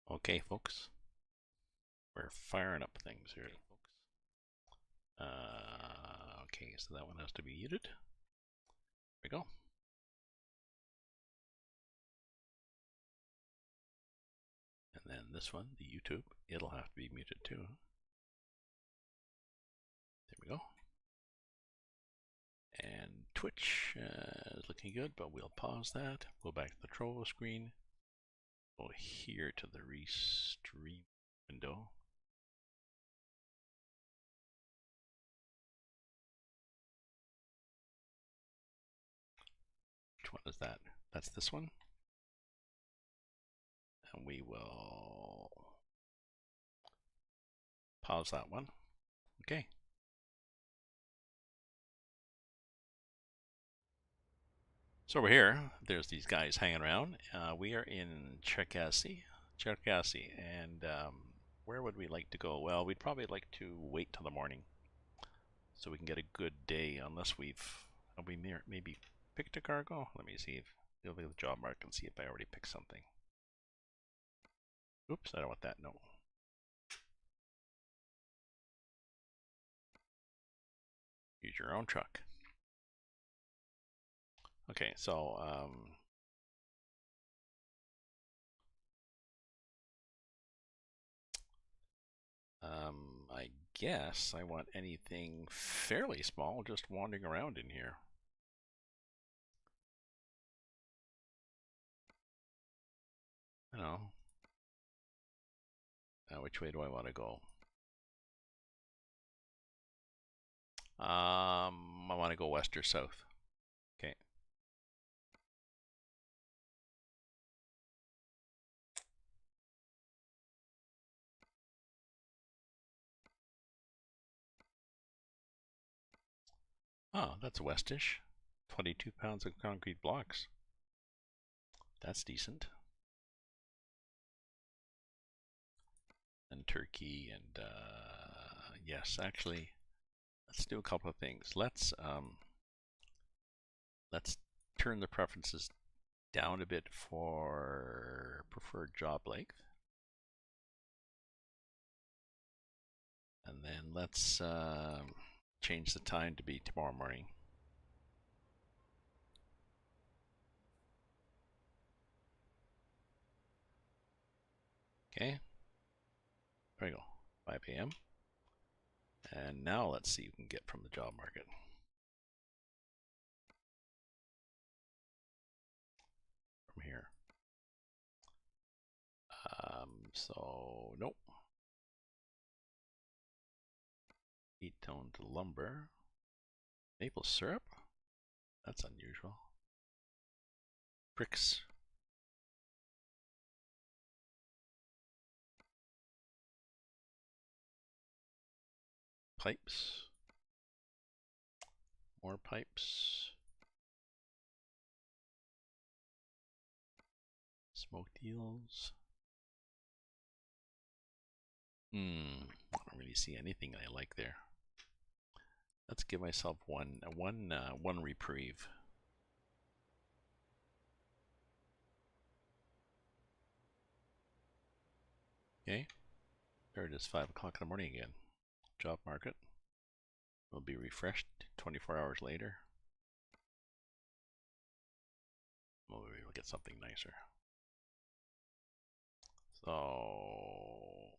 Okay, folks, we're firing up things here, folks. Okay, so that one has to be muted. There we go. And then this one, the YouTube, it'll have to be muted too. There we go. And Twitch is looking good, but we'll pause that. Go back to the Trovo screen. Go here to the Restream window. Which one is that? That's this one. And we will pause that one. Okay. So over here, there's these guys hanging around. We are in Cherkasy, and where would we like to go? Well, we'd probably like to wait till the morning so we can get a good day, unless we maybe picked a cargo. Let me see if you'll look at the job market and see if I already picked something. Oops, I don't want that. No. Use your own truck. Okay, so I guess I want anything fairly small, just wandering around in here. I don't know. Now, which way do I want to go? I want to go west or south. Okay. Oh, that's westish. 22 pounds of concrete blocks. That's decent. And Turkey and yes, actually, let's do a couple of things. Let's turn the preferences down a bit for preferred job length. And then let's change the time to be tomorrow morning. Okay, there we go, 5 a.m. And now let's see what we can get from the job market. From here. So, nope. 8-toned lumber. Maple syrup? That's unusual. Bricks. Pipes. More pipes. Smoked eels. I don't really see anything I like there. Let's give myself one reprieve. Okay. There it is, 5 o'clock in the morning again. Job market will be refreshed 24 hours later. Well, maybe we'll get something nicer. So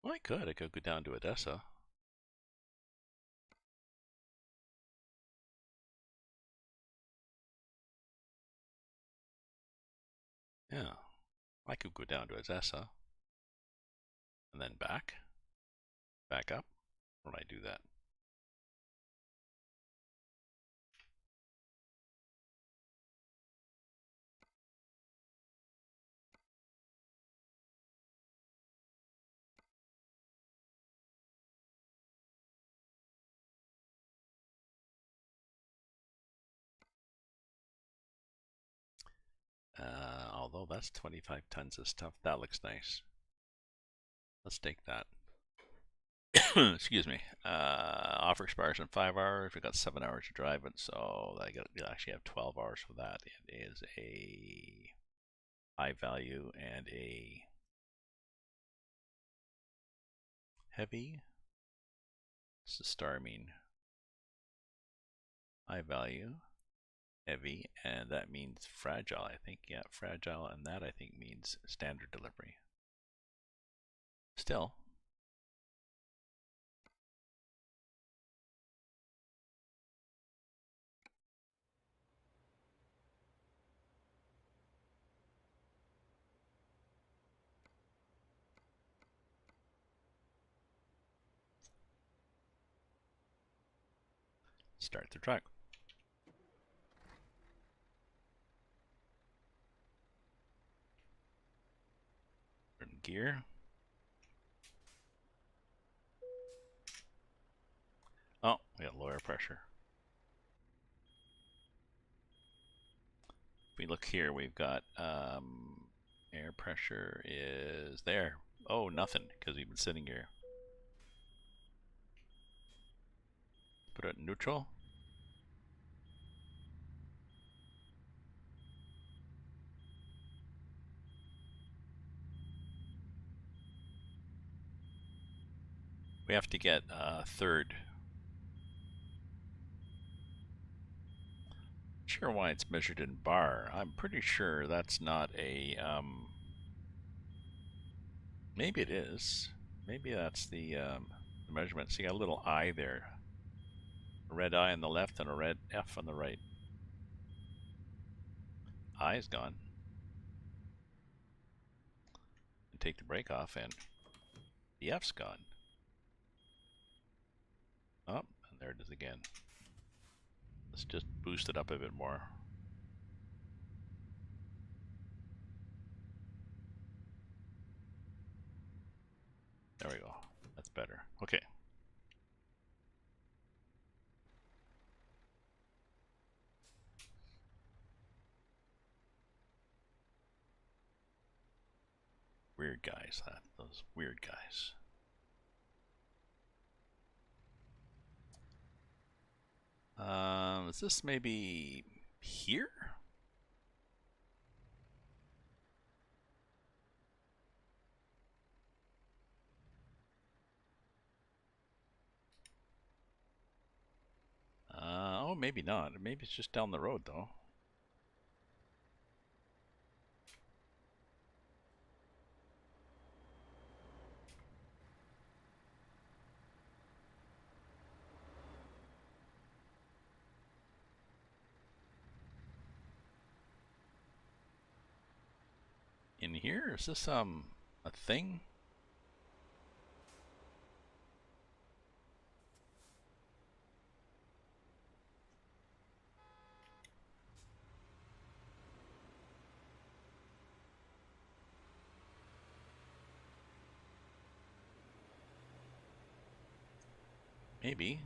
well, I could go down to Odessa. Yeah, I could go down to Odessa and then back up. When I do that, although that's 25 tons of stuff, that looks nice. Let's take that. Excuse me. Offer expires in 5 hours. We got 7 hours to drive it, so you actually have 12 hours for that. It is a high value and a heavy. What's the star mean? High value, heavy, and that means fragile, I think. Yeah, fragile, and that I think means standard delivery. Still, start the truck. Turn gear. Oh, we got lower pressure. If we look here, we've got air pressure is there. Oh, nothing, because we've been sitting here. Put it in neutral. We have to get third. Sure why it's measured in bar. I'm pretty sure that's not a maybe it is. Maybe that's the measurement. So you got a little I there. A red I on the left and a red F on the right. I is gone. And take the brake off and the F's gone. Oh, and there it is again. Let's just boost it up a bit more. There we go. That's better. Okay. Weird guys, those weird guys. Is this maybe here? Oh, maybe not. Maybe it's just down the road, though. In here? Is this, a thing? Maybe.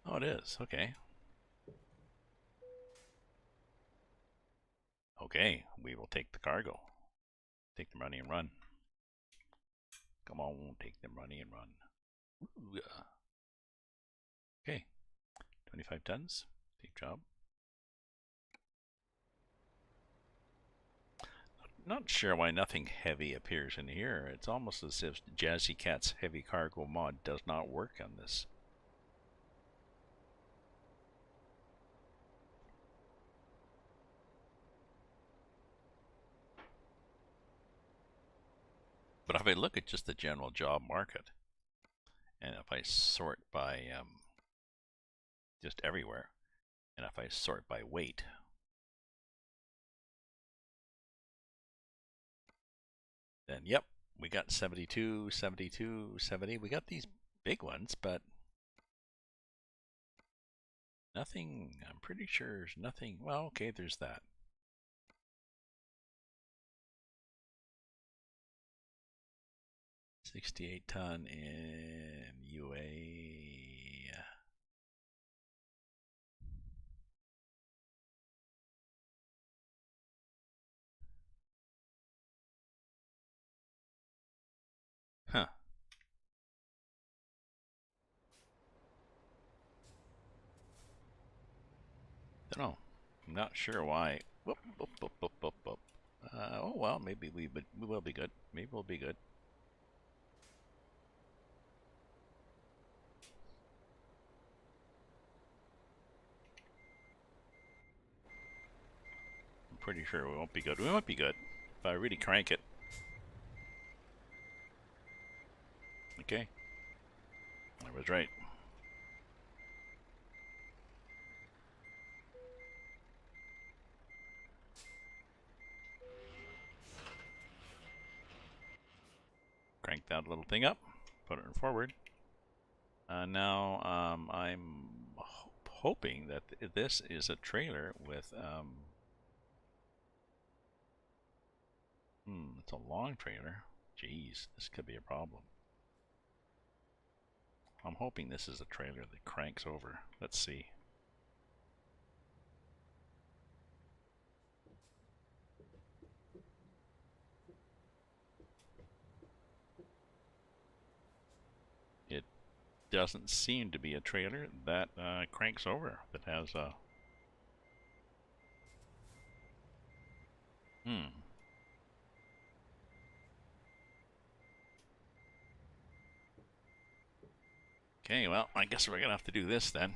Oh, it is. Okay. Okay, we will take the cargo. Take the money and run. Come on, take the money and run. Ooh, okay, 25 tons. Deep job. Not sure why nothing heavy appears in here. It's almost as if Jazzy Cat's heavy cargo mod does not work on this. But if I look at just the general job market, and if I sort by just everywhere, and if I sort by weight, then yep, we got 72, 72, 70. We got these big ones, but nothing, I'm pretty sure there's nothing. Well, okay, there's that. $68 ton in UA. don't know. I'm not sure why. Whoop, whoop, whoop, whoop, whoop, whoop. Oh well, maybe we will be good. Maybe we'll be good. I'm pretty sure we won't be good. We won't be good if I really crank it. Okay, I was right. Crank that little thing up, put it forward. Now I'm hoping that this is a trailer with it's a long trailer. Jeez, this could be a problem. I'm hoping this is a trailer that cranks over. Let's see. It doesn't seem to be a trailer that cranks over, that has a... Okay, well, I guess we're gonna have to do this then.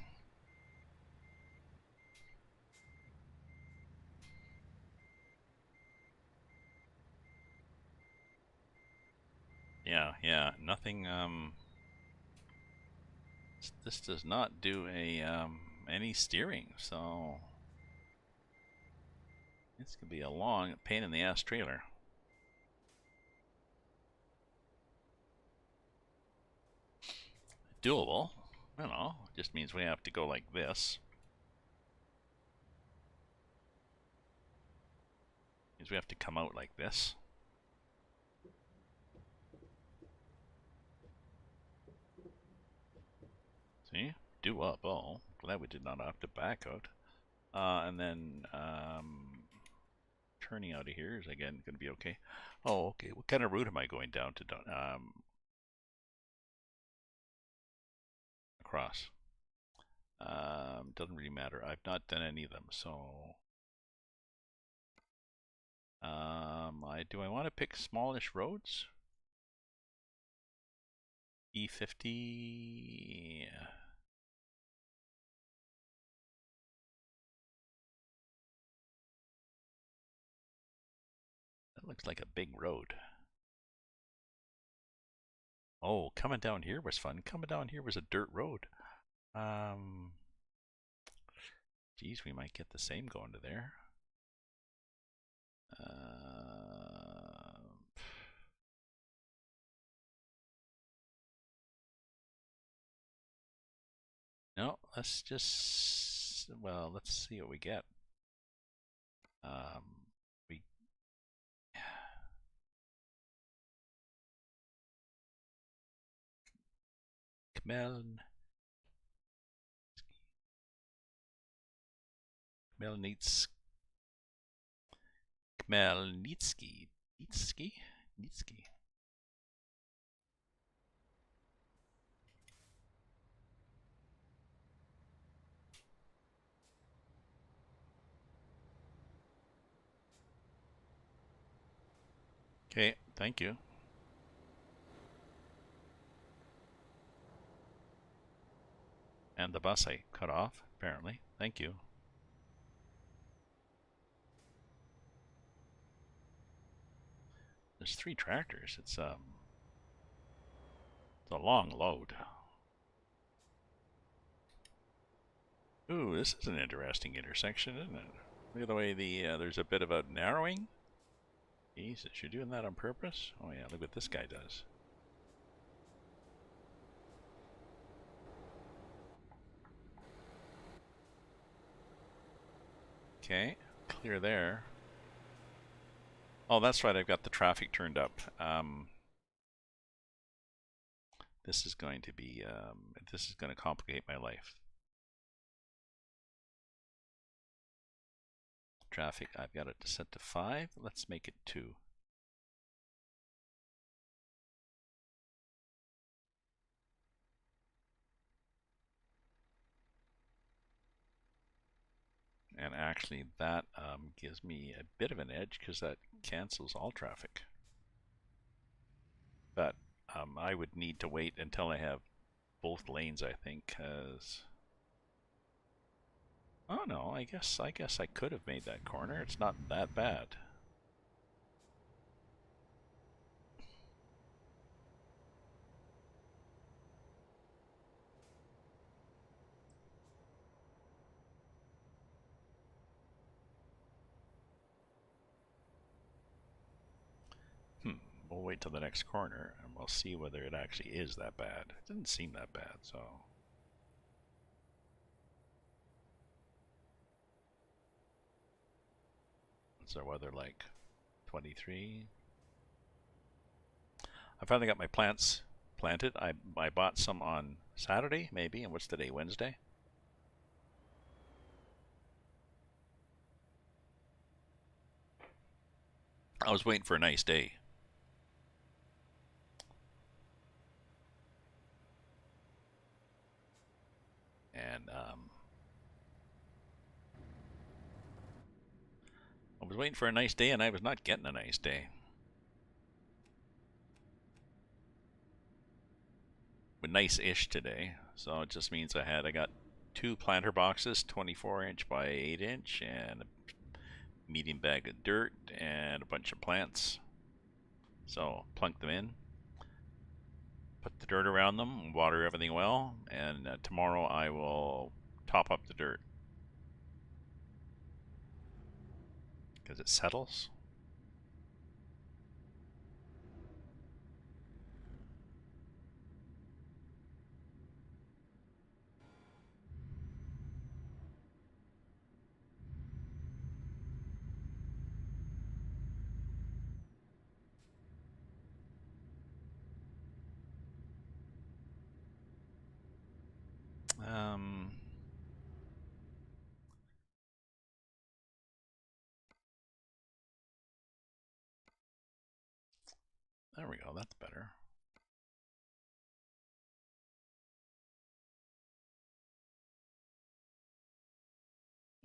Yeah, nothing, this does not do a, any steering, so... This could be a long pain in the ass trailer. Doable. I don't know, just means we have to go like this. Means we have to come out like this. See? Do up. Oh, glad we did not have to back out. And then turning out of here is again going to be okay. Oh, okay. What kind of route am I going down to? Across. Doesn't really matter. I've not done any of them, so do I want to pick smallish roads? E50. That looks like a big road. Oh, coming down here was fun. Coming down here was a dirt road. Geez, we might get the same going to there. No, let's just, well, let's see what we get. We Khmelnytsky. Nitsky. Okay, thank you. And the bus I cut off, apparently. Thank you. There's 3 tractors. It's a long load. Ooh, this is an interesting intersection, isn't it? Look at the way there's a bit of a narrowing. Jesus, you're doing that on purpose? Oh yeah, look what this guy does. Okay, clear there. Oh, that's right, I've got the traffic turned up. This is going to be, this is going to complicate my life. Traffic, I've got it set to 5. Let's make it 2. And actually that gives me a bit of an edge because that cancels all traffic. But I would need to wait until I have both lanes, I think, because... Oh no, I guess I could have made that corner. It's not that bad. We'll wait till the next corner and we'll see whether it actually is that bad. It didn't seem that bad, so... What's our weather like? 23? I finally got my plants planted. I bought some on Saturday, maybe, and what's today, Wednesday? I was waiting for a nice day. And I was waiting for a nice day and I was not getting a nice day. But nice-ish today. So it just means I got 2 planter boxes, 24-inch by 8-inch, and a medium bag of dirt and a bunch of plants. So plunk them in, put the dirt around them, water everything well, and tomorrow I will top up the dirt because it settles. There we go, that's better.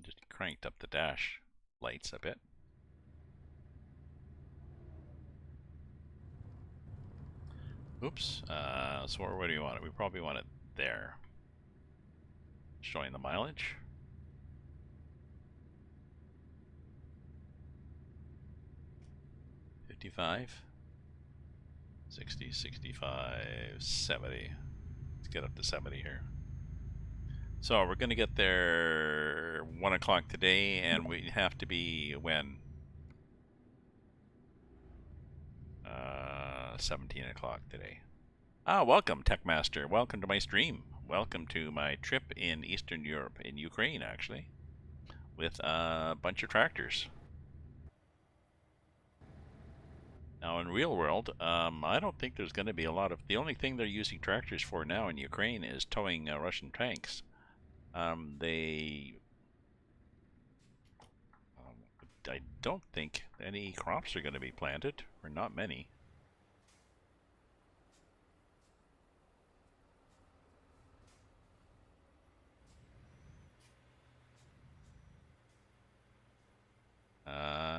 Just cranked up the dash lights a bit. Oops. So where do you want it? We probably want it there. Showing the mileage. 55, 60, 65, 70. Let's get up to 70 here. So we're going to get there 1 o'clock today, and we have to be when? 17 o'clock today. Welcome, Techmaster. Welcome to my stream. Welcome to my trip in Eastern Europe, in Ukraine, actually, with a bunch of tractors. Now, in real world, I don't think there's going to be a lot of... The only thing they're using tractors for now in Ukraine is towing Russian tanks. I don't think any crops are going to be planted, or not many.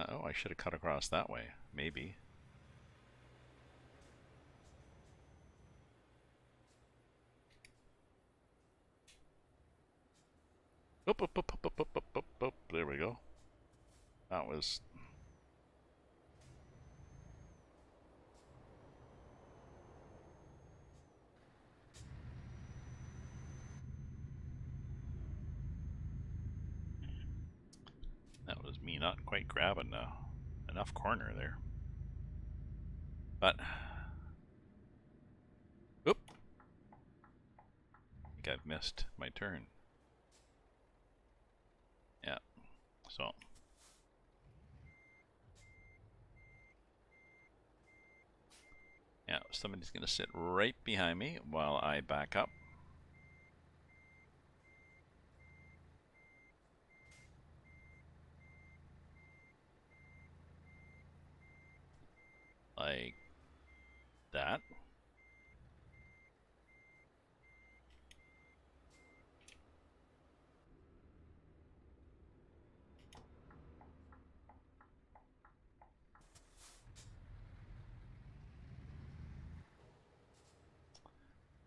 Oh, I should have cut across that way, maybe. Oop, oop, oop, oop, oop, oop, oop, oop. There we go. That was... That was me not quite grabbing enough corner there. But... Oop! I think I've missed my turn. Yeah, so... Yeah, somebody's going to sit right behind me while I back up. Like that.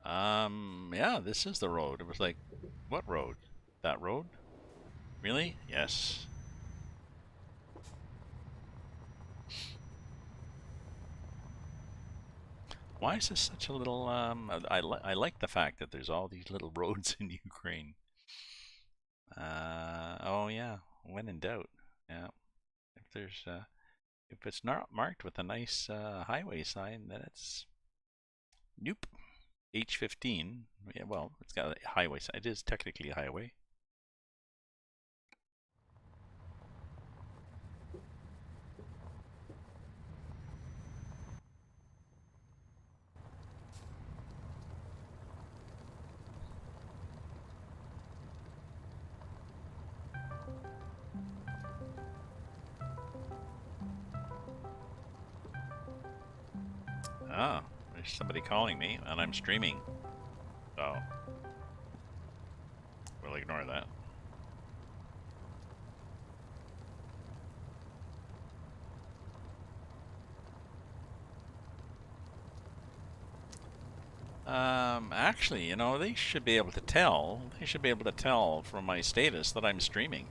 Yeah, this is the road. It was like, what road? That road? Really? Yes. Why is this such a little, I like the fact that there's all these little roads in Ukraine. Oh yeah, when in doubt. Yeah. If there's, if it's not marked with a nice, highway sign, then it's, nope. H15. Yeah, well, it's got a highway sign. It is technically a highway. Ah, there's somebody calling me, and I'm streaming. So, we'll ignore that. Actually, you know, they should be able to tell. They should be able to tell from my status that I'm streaming.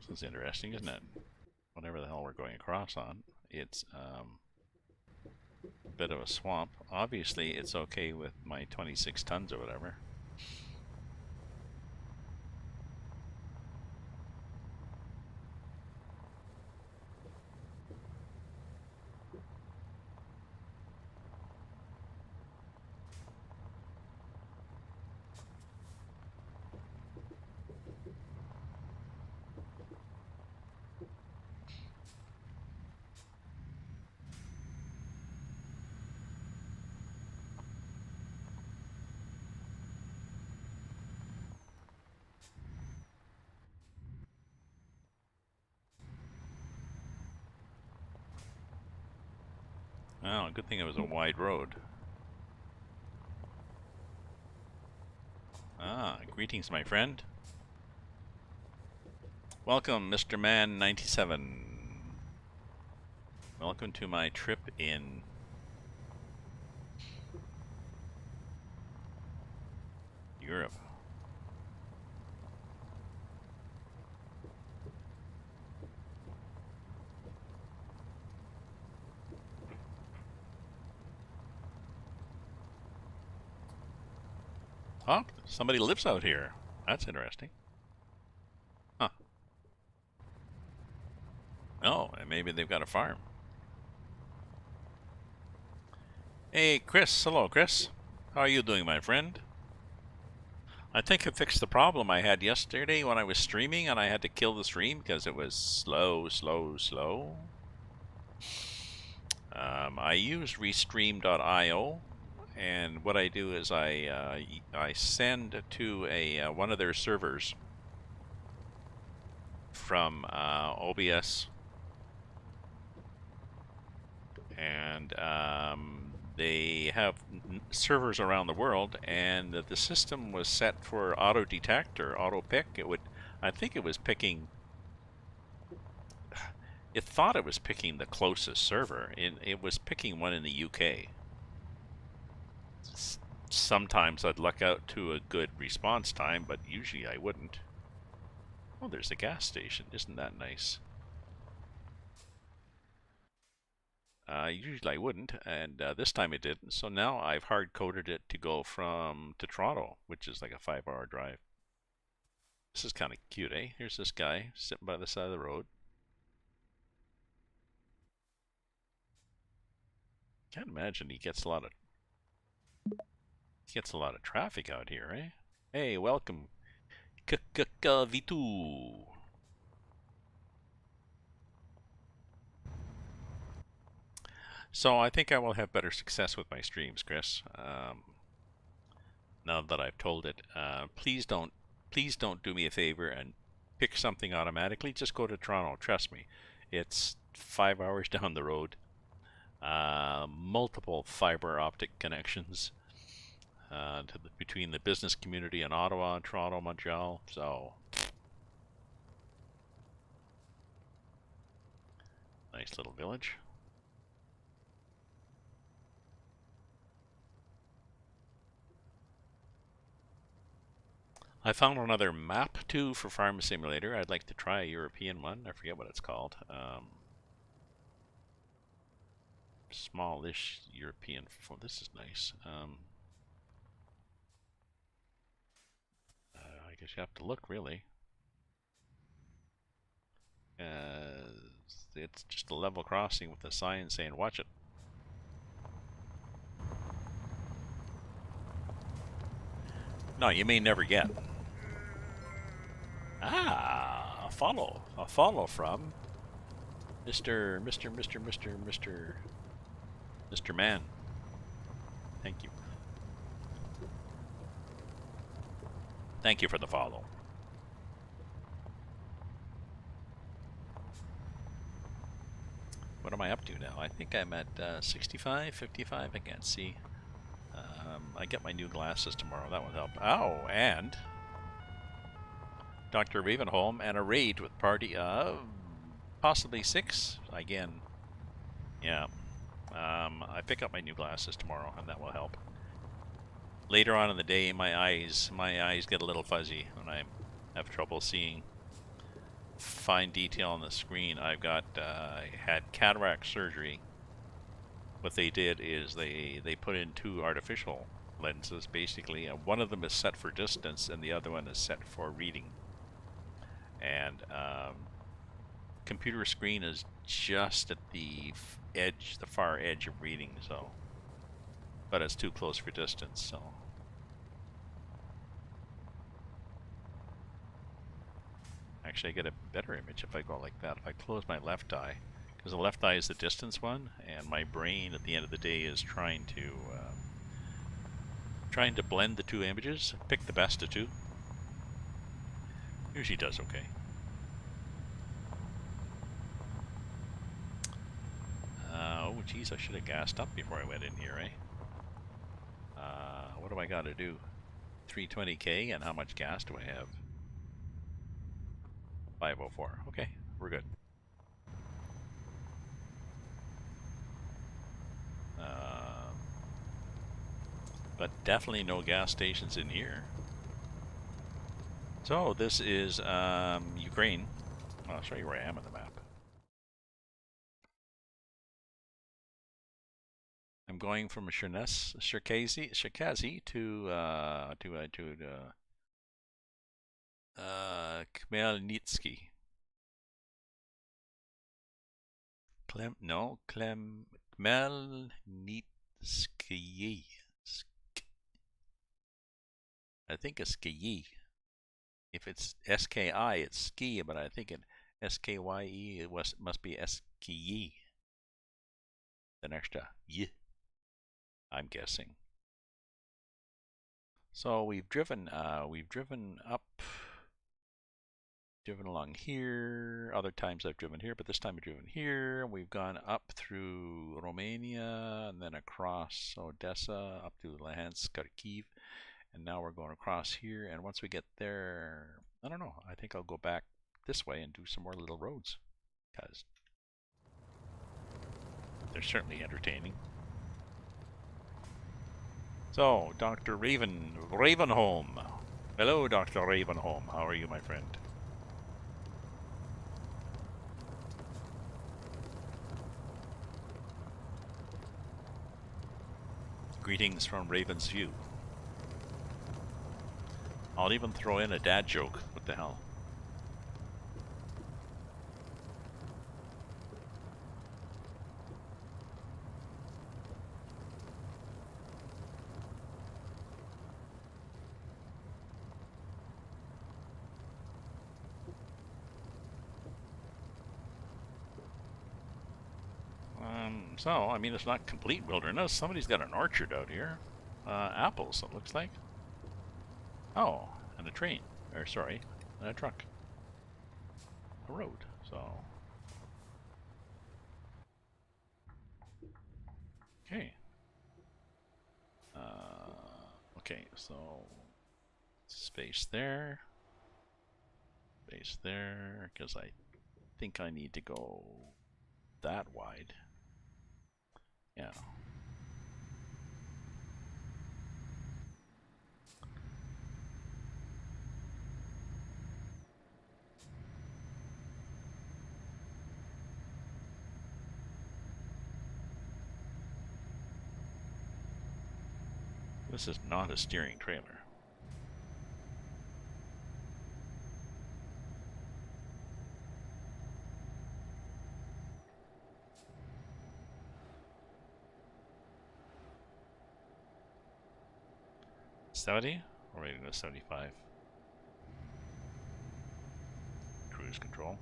This is interesting, isn't it? Whatever the hell we're going across on, it's a bit of a swamp. Obviously, it's okay with my 26 tons or whatever. Oh, good thing it was a wide road. Ah, greetings, my friend. Welcome, Mr. Man 97. Welcome to my trip in Europe. Oh, somebody lives out here. That's interesting. Huh. Oh, and maybe they've got a farm. Hey, Chris. Hello, Chris. How are you doing, my friend? I think it fixed the problem I had yesterday when I was streaming and I had to kill the stream because it was slow, slow, slow. I use restream.io, and what I do is I send to a one of their servers from OBS, and they have servers around the world, and the system was set for auto detect or auto pick. It would, I think it was picking. It thought it was picking the closest server. It was picking one in the UK. Sometimes I'd luck out to a good response time, but usually I wouldn't. Oh, there's a gas station. Isn't that nice? Usually I wouldn't, and this time it didn't. So now I've hard-coded it to go to Toronto, which is like a 5-hour drive. This is kind of cute, eh? Here's this guy sitting by the side of the road. Can't imagine he gets a lot of traffic out here, eh? Hey, welcome, V2. So I think I will have better success with my streams, Chris. Now that I've told it, please don't do me a favor and pick something automatically. Just go to Toronto. Trust me, it's 5 hours down the road. Multiple fiber optic connections between the business community in Ottawa, Toronto, Montreal. So nice little village. I found another map too for Farm Simulator. I'd like to try a European one. I forget what it's called. Smallish European. This is nice. I guess you have to look really. It's just a level crossing with a sign saying "Watch it." No, you may never get. A follow from Mr. Man. Thank you. Thank you for the follow. What am I up to now? I think I'm at 65, 55. I can't see. I get my new glasses tomorrow. That will help. Oh, and Dr. Ravenholm and a raid with party of possibly 6. Again, yeah. I pick up my new glasses tomorrow, and that will help. Later on in the day, my eyes get a little fuzzy when I have trouble seeing fine detail on the screen. I've got had cataract surgery. What they did is they put in 2 artificial lenses, basically, and one of them is set for distance, and the other one is set for reading. And computer screen is just at the edge, the far edge of reading, so, but it's too close for distance, so. Actually, I get a better image if I go like that. If I close my left eye, because the left eye is the distance one, and my brain at the end of the day is trying to blend the 2 images, pick the best of 2. Usually does okay. Oh geez, I should have gassed up before I went in here, eh? What do I got to do? 320k, and how much gas do I have? 504. Okay, we're good. But definitely no gas stations in here. So this is Ukraine. I'll show you where I am on the map. I'm going from Cherkasy to Khmelnytsky. Khmelnytsky. I think it's ski. If it's SKI, it's ski, but I think it SKYE, it must be SKE. An extra y, I'm guessing. So we've driven up, driven along here. Other times I've driven here, but this time I've driven here. We've gone up through Romania and then across Odessa up to Luhansk, Kharkiv, and now we're going across here. And once we get there, I don't know, I think I'll go back this way and do some more little roads, because they're certainly entertaining. So, Dr. Ravenholm. Hello, Dr. Ravenholm. How are you, my friend? Greetings from Raven's View. I'll even throw in a dad joke. What the hell? So, I mean, it's not complete wilderness. Somebody's got an orchard out here. Apples, it looks like. Oh, and a train. Or, sorry, and a truck. A road, so... Okay. Okay, so... Space there. Space there, because I think I need to go that wide. Yeah. This is not a steering trailer. $70? We're rating to 75. Cruise control.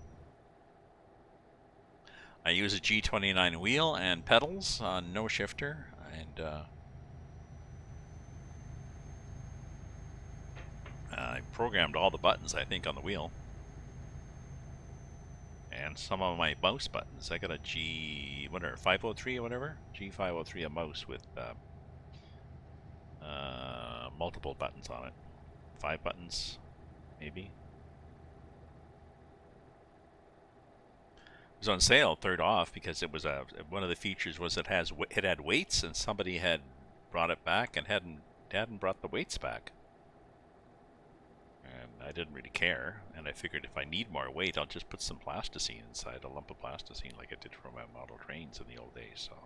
I use a G29 wheel and pedals on no shifter, and I programmed all the buttons, I think, on the wheel. And some of my mouse buttons. I got a whatever, 503 or whatever? G503, a mouse with multiple buttons on it. 5 buttons, maybe. It was on sale, third off, because it was one of the features was it had weights, and somebody had brought it back and hadn't brought the weights back. And I didn't really care, and I figured if I need more weight, I'll just put some plasticine inside, a lump of plasticine like I did for my model trains in the old days. So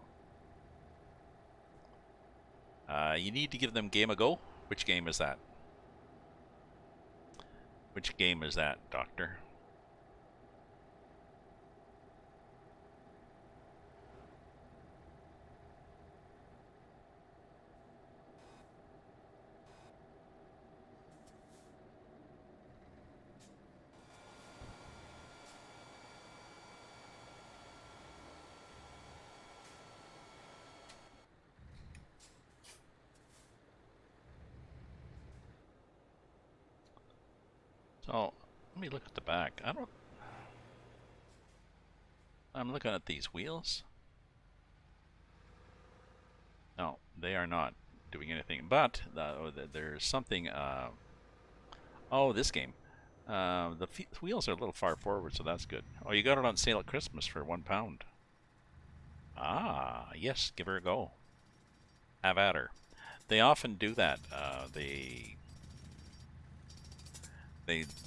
you need to give them game a go. Which game is that? Which game is that, Doctor? So let me look at the back. I'm looking at these wheels. No, they are not doing anything. But there's something. Oh, this game. The wheels are a little far forward, so that's good. Oh, you got it on sale at Christmas for £1. Ah, yes, give her a go. Have at her. They often do that.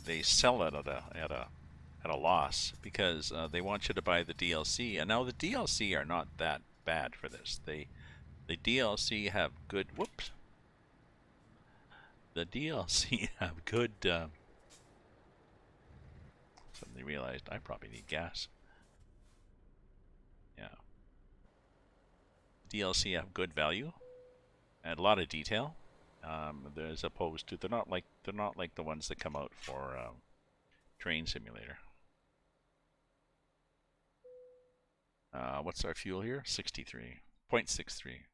They sell it at a loss because they want you to buy the DLC. And now the DLC are not that bad for this. The DLC have good. Whoops. The DLC have good. Suddenly realized I probably need gas. Yeah. DLC have good value and a lot of detail. As opposed to they're not like the ones that come out for Train Simulator. What's our fuel here? 63.63.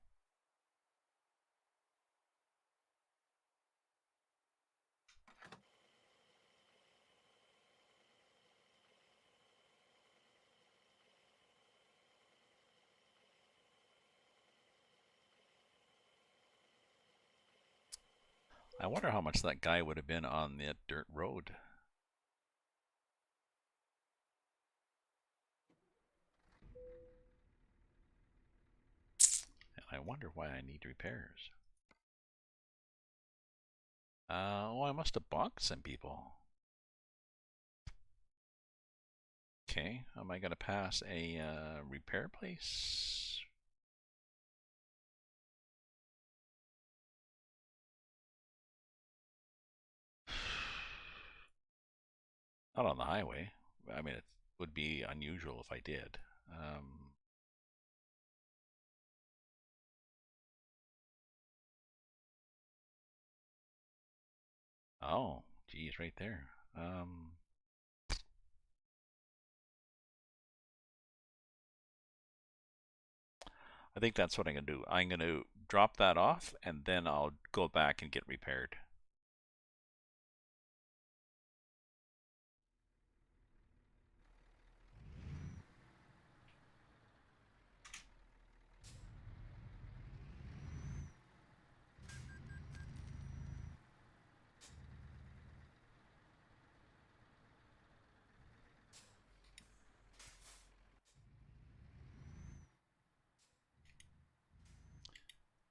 I wonder how much that guy would have been on that dirt road. And I wonder why I need repairs. Oh, I must have bonked some people. Okay, am I going to pass a repair place? Not on the highway. I mean, it would be unusual if I did. Oh, geez, right there. I think that's what I'm going to do. I'm going to drop that off, and then I'll go back and get repaired.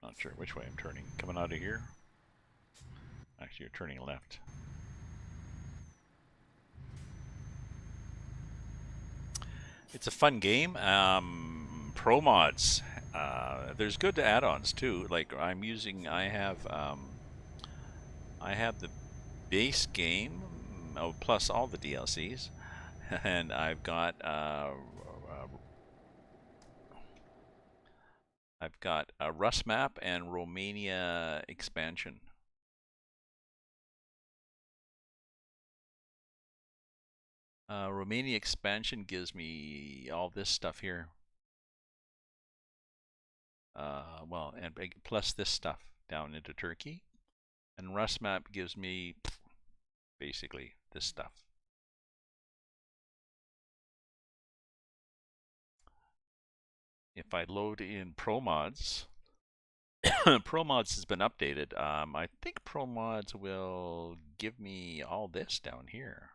Not sure which way I'm turning. Coming out of here? Actually, you're turning left. It's a fun game. Pro mods. There's good add-ons too. Like I have the base game, oh, plus all the DLCs, and I've got a Rust map and Romania expansion. Romania expansion gives me all this stuff here. Well, and plus this stuff down into Turkey. And Rust map gives me basically this stuff. If I load in Pro Mods, Pro Mods has been updated. I think Pro Mods will give me all this down here.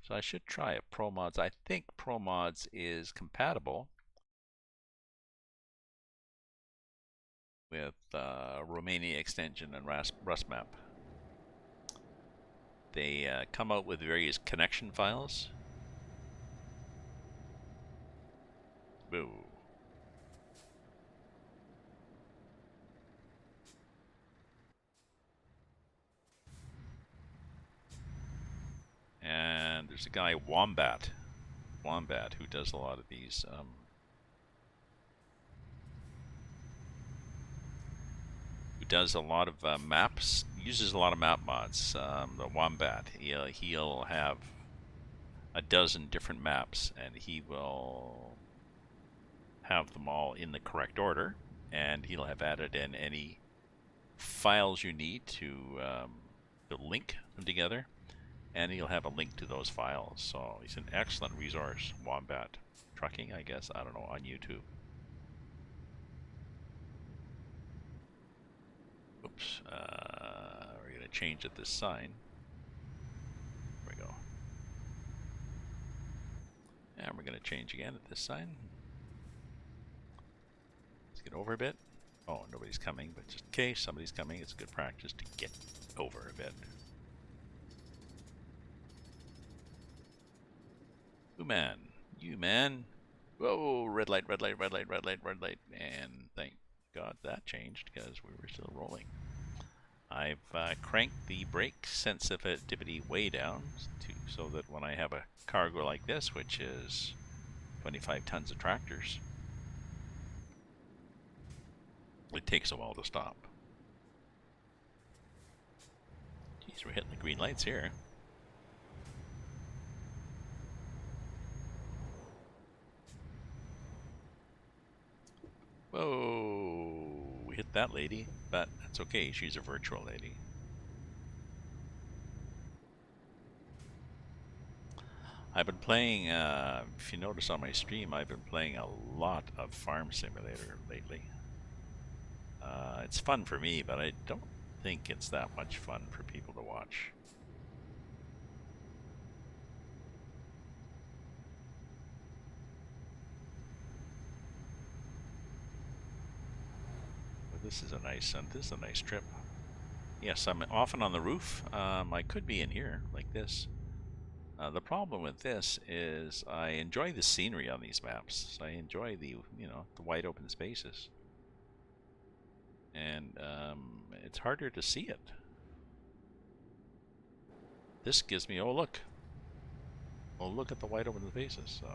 So I should try it. Pro Mods. I think Pro Mods is compatible with Romania extension and Rust map. They come out with various connection files. Boo. And there's a guy, Wombat, who does a lot of these. Who does a lot of maps, uses a lot of map mods. The Wombat, he'll have a dozen different maps, and he will have them all in the correct order, and he'll have added in any files you need to link them together, and he'll have a link to those files. So he's an excellent resource, Wombat Trucking, I guess, I don't know, on YouTube. Oops, we're going to change at this sign. There we go. And we're going to change again at this sign. Let's get over a bit. Oh, nobody's coming, but just in case somebody's coming, it's good practice to get over a bit. Ooh, man. You, man. Whoa, red light, red light, red light, red light, red light. And thank God that changed because we were still rolling. I've cranked the brake sensitivity way down so that when I have a cargo like this, which is 25 tons of tractors, it takes a while to stop. Geez, we're hitting the green lights here. Whoa, we hit that lady, but that's okay, she's a virtual lady. I've been playing, if you notice on my stream, I've been playing a lot of Farm Simulator lately. It's fun for me, but I don't think it's that much fun for people to watch. But this is a nice trip. Yes, I'm often on the roof. I could be in here like this. The problem with this is I enjoy the scenery on these maps. So I enjoy the wide open spaces, and it's harder to see it. This gives me, oh look at the wide open spaces. So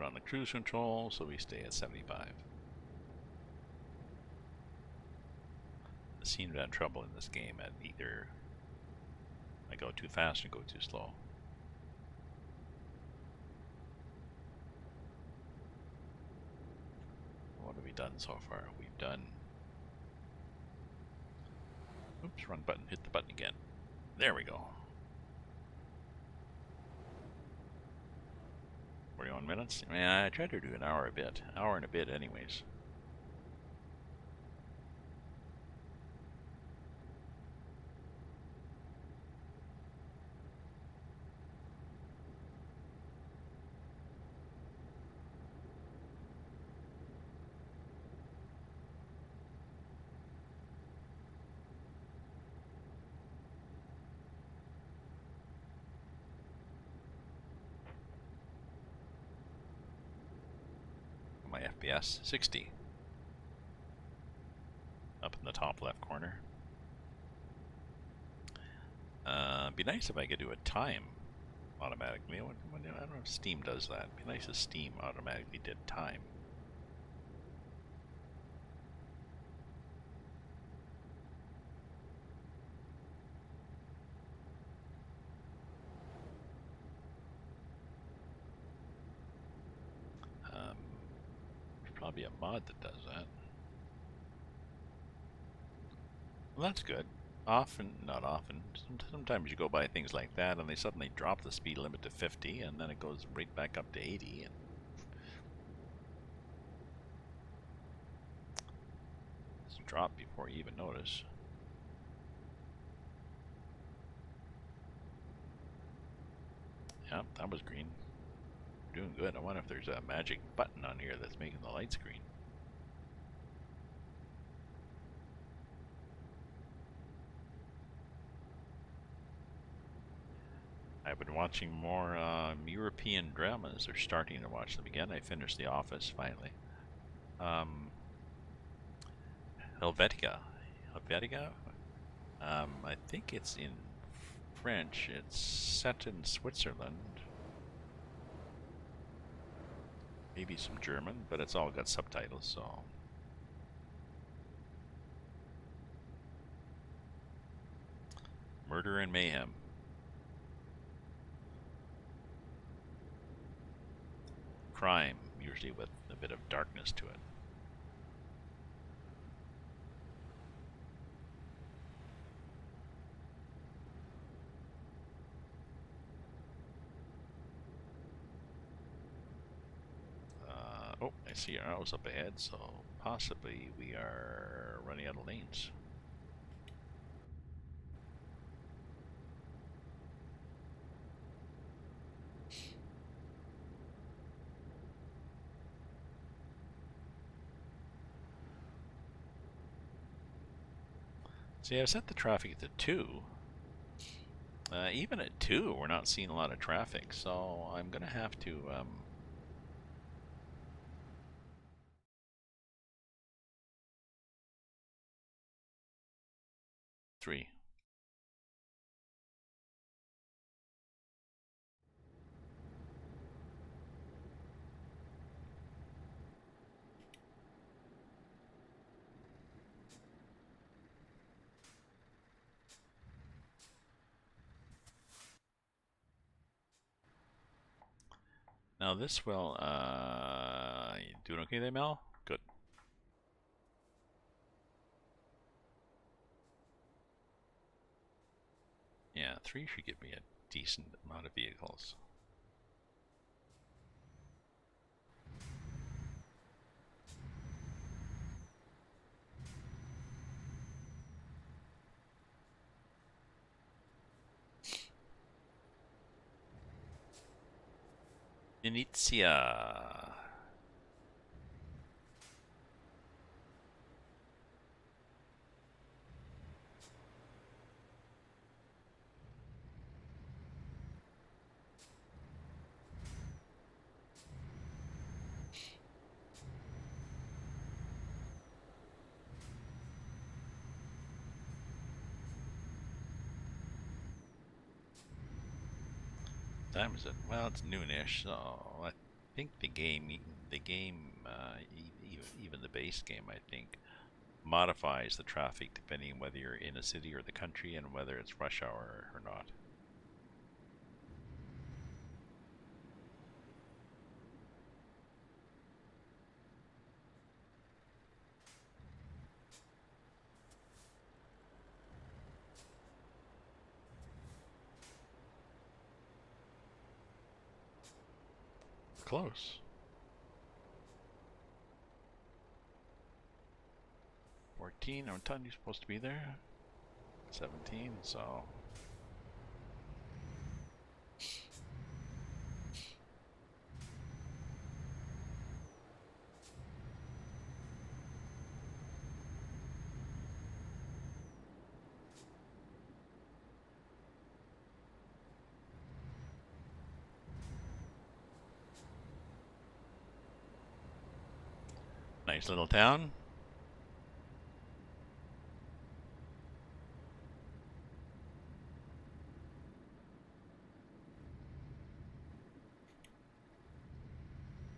put on the cruise control so we stay at 75. I seem to have trouble in this game at either I go too fast or go too slow. What have we done so far? We've done... Oops, wrong button. Hit the button again. There we go. 41 minutes? Yeah, I tried to do an hour a bit. Hour and a bit anyways. My FPS, 60. Up in the top left corner. Be nice if I could do a time automatically. I don't know if Steam does that. Be nice if Steam automatically did time. There's probably a mod that does that. Well, that's good. Often, not often. Sometimes you go by things like that and they suddenly drop the speed limit to 50 and then it goes right back up to 80. And it's dropped before you even notice. Yeah, that was green. Doing good. I wonder if there's a magic button on here that's making the lights green. I've been watching more European dramas. They're starting to watch them again. I finished The Office finally. Helvetica. Helvetica? I think it's in French. It's set in Switzerland. Maybe some German, but it's all got subtitles, so... Murder and mayhem. Crime, usually with a bit of darkness to it. Oh, I see arrows up ahead, so possibly we are running out of lanes. See, I've set the traffic to 2. Even at 2, we're not seeing a lot of traffic, so I'm going to have to... 3. Now this will, you doing okay there, Mel? Good. Yeah, 3 should give me a decent amount of vehicles. Venezia. Time is it? Well, it's noonish, so think even the base game, I think, modifies the traffic depending on whether you're in a city or the country and whether it's rush hour or not. Close. 14, what time are you supposed to be there? 17, so... Nice little town.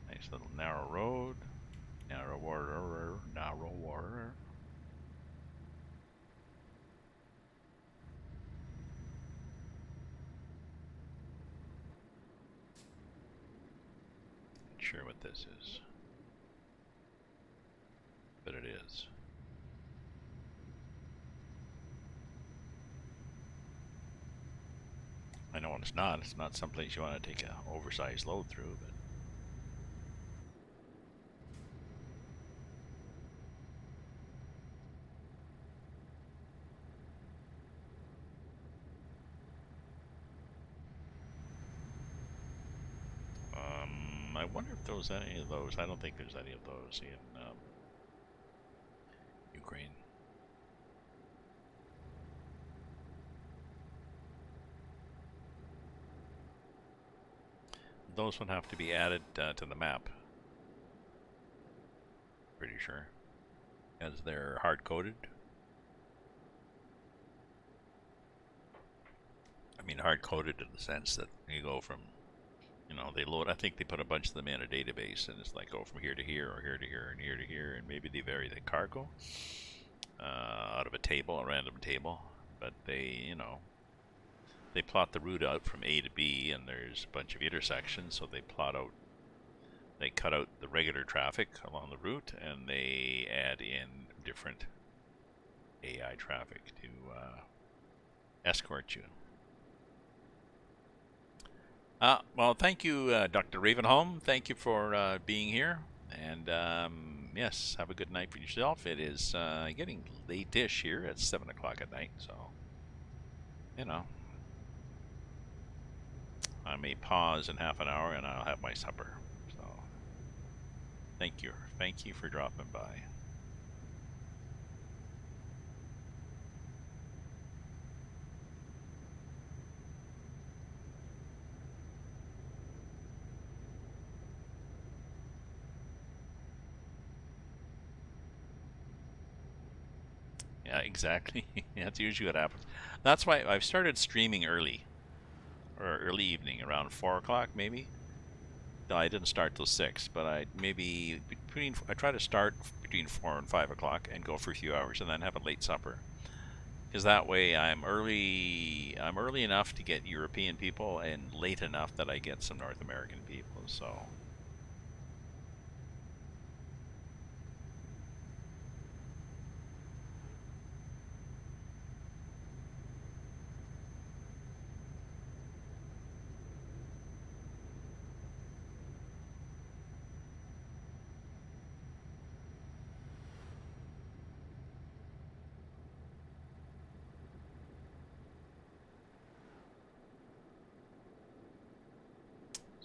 Nice little narrow road. Narrow water, narrow water. Not sure what this is, but it is. I know it's not. It's not someplace you want to take an oversized load through, but... I wonder if there was any of those. I don't think there's any of those in Ukraine. Those would have to be added to the map. Pretty sure. As they're hard-coded. I mean hard-coded in the sense that you go from, you know, they load, I think they put a bunch of them in a database and it's like go from here to here or here to here and here to here, and maybe they vary the cargo out of a table, a random table, but they, you know, they plot the route out from A to B and there's a bunch of intersections, so they plot out, they cut out the regular traffic along the route and they add in different AI traffic to escort you. Well, thank you, Dr. Ravenholm. Thank you for being here. And yes, have a good night for yourself. It is getting late-ish here. It's 7 o'clock at night, so, you know, I may pause in half an hour and I'll have my supper. So, thank you. Thank you for dropping by. Yeah, exactly. That's usually what happens. That's why I've started streaming early, or early evening, around 4 o'clock maybe. No, I didn't start till 6, but I try to start between 4 and 5 o'clock and go for a few hours and then have a late supper. Because that way I'm early enough to get European people and late enough that I get some North American people, so...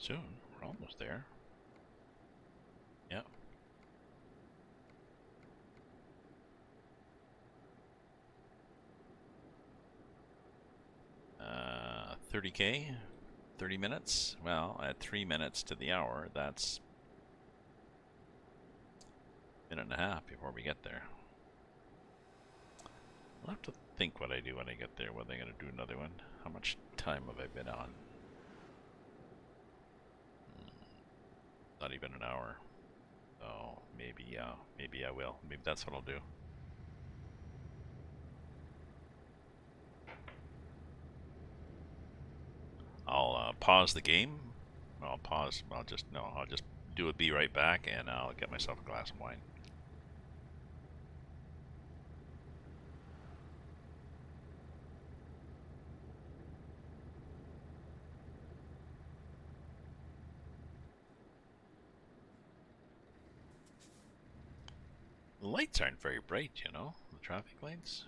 Soon. We're almost there. Yep. 30K? 30 minutes? Well, at 3 minutes to the hour, that's a minute and a half before we get there. I'll have to think what I do when I get there, whether I'm going to do another one. How much time have I been on? Not even an hour. So maybe, yeah, maybe I will. Maybe that's what I'll do. I'll pause the game. I'll pause. I'll just no. I'll just do a be right back, and I'll get myself a glass of wine. The lights aren't very bright, you know, the traffic lights.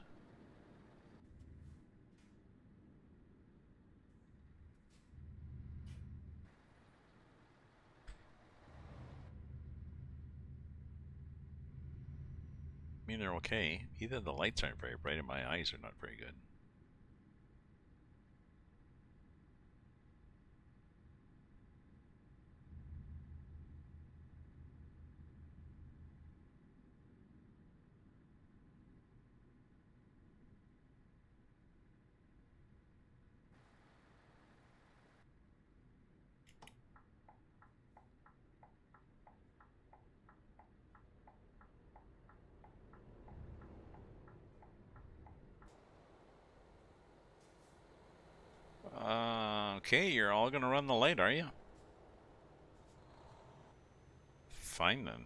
I mean, they're okay. Either the lights aren't very bright, or my eyes are not very good. Okay, you're all gonna run the light, are you? Fine then.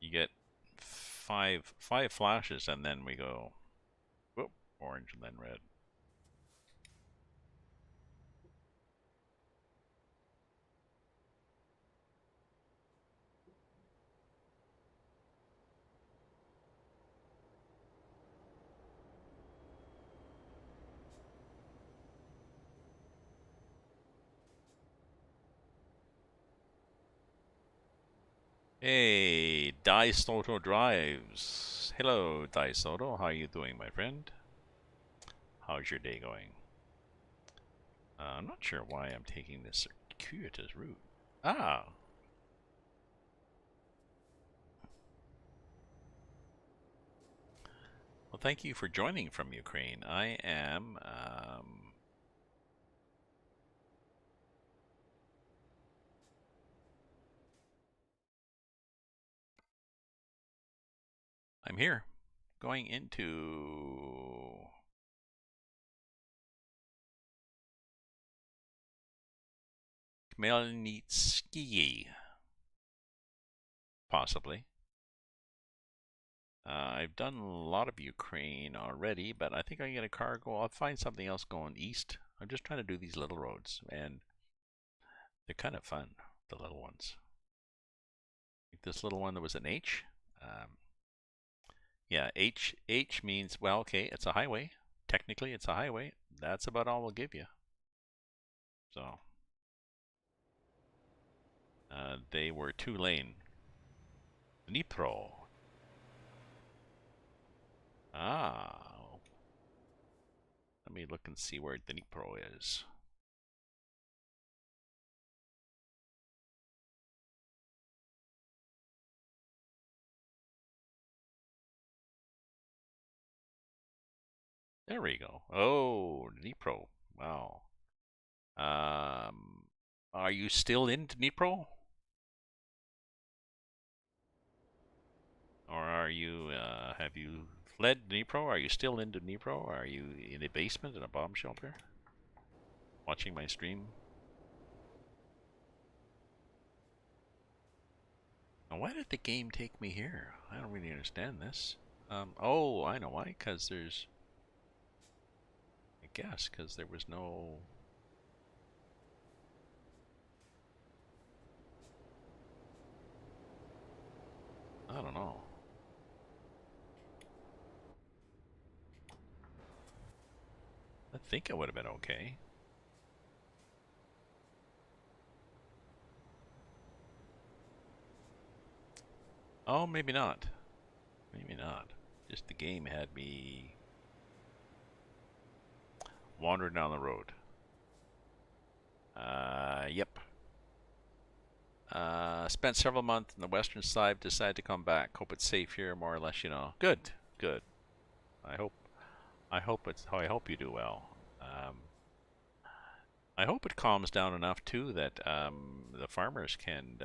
You get five flashes, and then we go, whoop, orange and then red. Hey, Soto drives. Hello, Soto. How are you doing, my friend? How's your day going? I'm not sure why I'm taking this circuitous route. Ah, well, thank you for joining from Ukraine. I am, I'm here, going into Khmelnytsky, possibly. I've done a lot of Ukraine already, but I think I can get a cargo. I'll find something else going east. I'm just trying to do these little roads, and they're kind of fun, the little ones. Like this little one that was an H. Um, yeah, H means, well, okay, it's a highway. Technically, it's a highway. That's about all we'll give you. So, they were 2 lane. Dnipro. Ah, let me look and see where Dnipro is. There we go. Oh, Dnipro. Wow. Um, are you still in Dnipro? Or have you fled Dnipro? Are you still in Dnipro? Are you in a basement in a bomb shelter? Watching my stream? Now, why did the game take me here? I don't really understand this. Oh, I know why. Because there's, I guess, because there was no. I don't know. I think it would have been okay. Oh, maybe not. Maybe not. Just the game had me wandering down the road. Yep. Spent several months in the western side. Decided to come back. Hope it's safe here, more or less. You know. Good. Good. I hope. I hope it's. I hope you do well. I hope it calms down enough too that the farmers can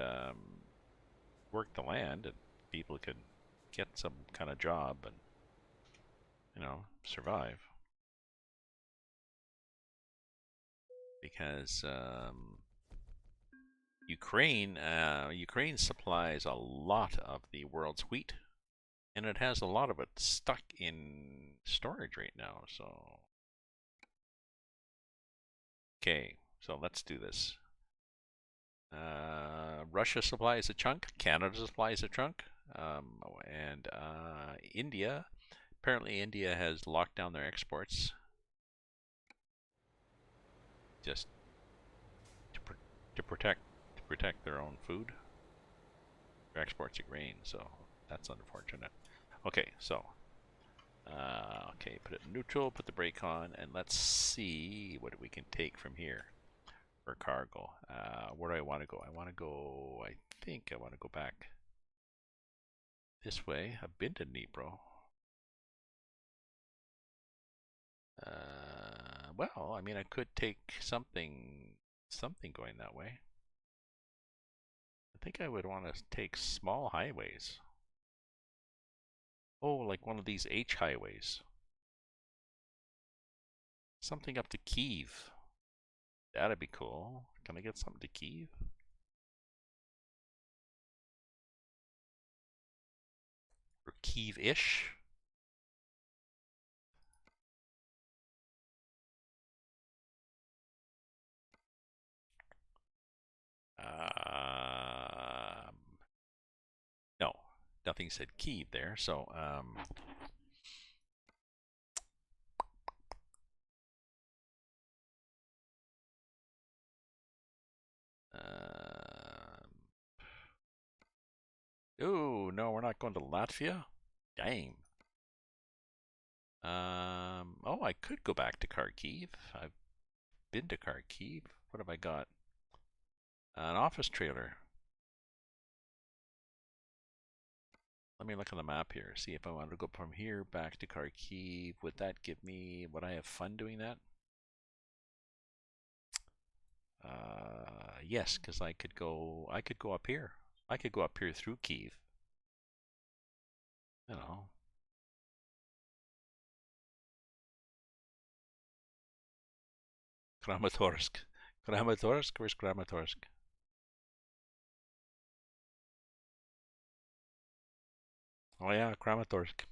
work the land and people can get some kind of job and survive. Because Ukraine supplies a lot of the world's wheat, and it has a lot of it stuck in storage right now. So, okay, so let's do this. Russia supplies a chunk. Canada supplies a chunk, and India. Apparently, India has locked down their exports just to, pr to protect their own food. Their exports of grain, so that's unfortunate. Okay, so okay, put it in neutral, put the brake on, and let's see what we can take from here for cargo. Where do I want to go? I think I want to go back this way. I've been to Dnipro. Well, I mean, I could take something going that way. I think I would want to take small highways. Oh, like one of these H highways. Something up to Kiev. That'd be cool. Can I get something to Kiev? Or Kiev-ish? No, nothing said Kiev there, so oh no, we're not going to Latvia? Dang. Oh, I could go back to Kharkiv. I've been to Kharkiv. What have I got? An office trailer. Let me look on the map here, see if I want to go from here back to Kharkiv. Would that give me, would I have fun doing that? Yes, because I could go up here. I could go up here through Kiev. You know. Kramatorsk. Kramatorsk? Where's Kramatorsk? Oh yeah, Kramatorsk.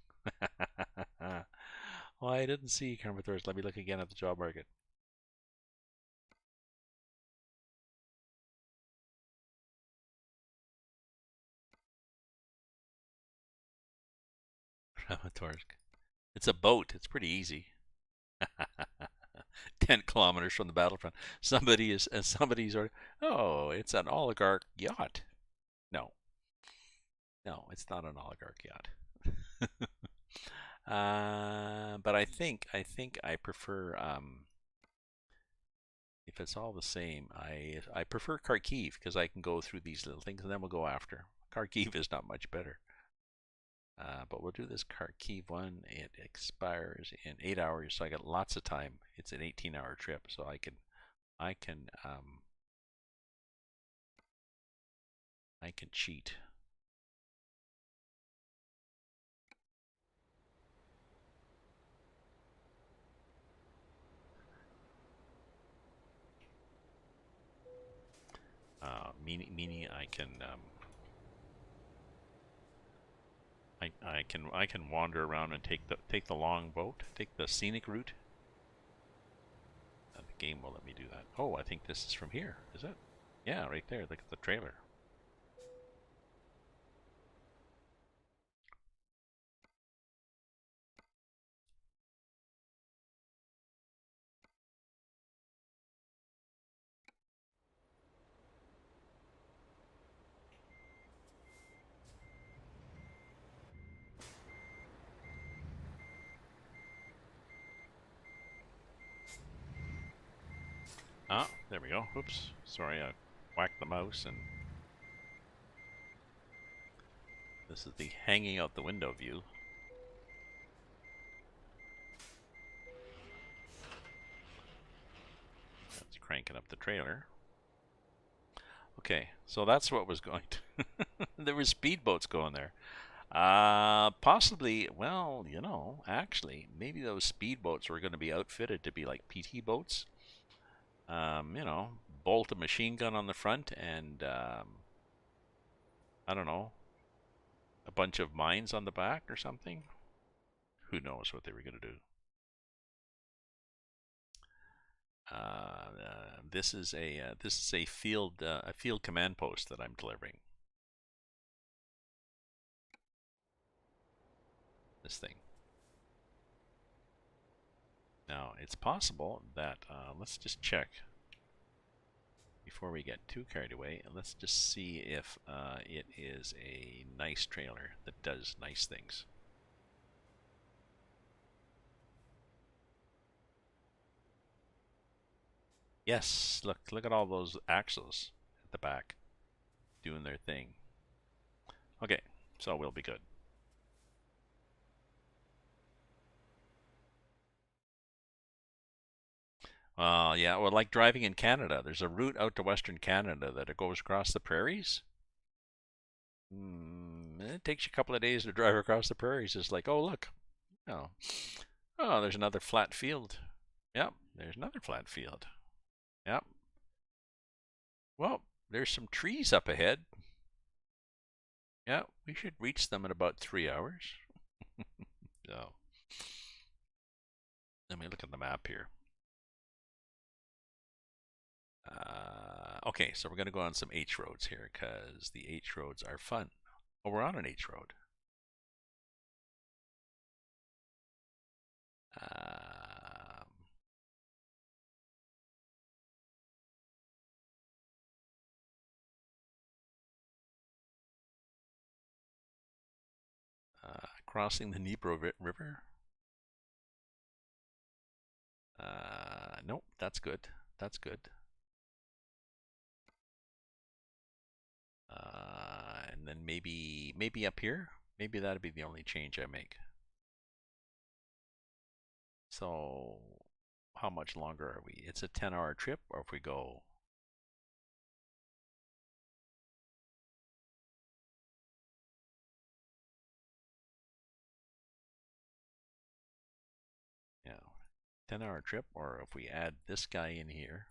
Well, I didn't see Kramatorsk. Let me look again at the job market. Kramatorsk. It's a boat. It's pretty easy. 10 kilometers from the battlefront. Somebody's already, oh, it's an oligarch yacht. No, no, it's not an oligarch yacht. But I think I prefer if it's all the same, I prefer Kharkiv because I can go through these little things and then we'll go after. Kharkiv is not much better. But we'll do this Kharkiv one. It expires in 8 hours, so I got lots of time. It's an 18-hour trip, so I can cheat. Meaning I can wander around and take the long boat, take the scenic route. The game will let me do that. Oh, I think this is from here. Is it? Yeah, right there. Look at the trailer. Ah, there we go. Oops. Sorry, I whacked the mouse and this is the hanging out the window view. Let's cranking up the trailer. Okay, so that's what was going to. There were speedboats going there. Possibly, well, actually, maybe those speedboats were going to be outfitted to be like PT boats. Bolt a machine gun on the front and, I don't know, a bunch of mines on the back or something. Who knows what they were going to do? This is a field command post that I'm delivering. This thing. Now it's possible that let's just check before we get too carried away, and let's just see if it is a nice trailer that does nice things. Yes, look at all those axles at the back doing their thing. Okay, so we'll be good. Yeah, well, like driving in Canada, there's a route out to Western Canada that it goes across the prairies. It takes you a couple of days to drive across the prairies. It's like, oh look, oh, oh, there's another flat field. Yep, there's another flat field. Yep. Well, there's some trees up ahead. Yeah, we should reach them in about 3 hours. So, let me look at the map here. Okay, so we're going to go on some H roads here because the H roads are fun. Oh, we're on an H road. Um, Crossing the Dnipro River. Nope, that's good. That's good. And then maybe up here. Maybe that'd be the only change I make. So, how much longer are we? It's a 10-hour trip, or if we go, 10-hour trip, or if we add this guy in here,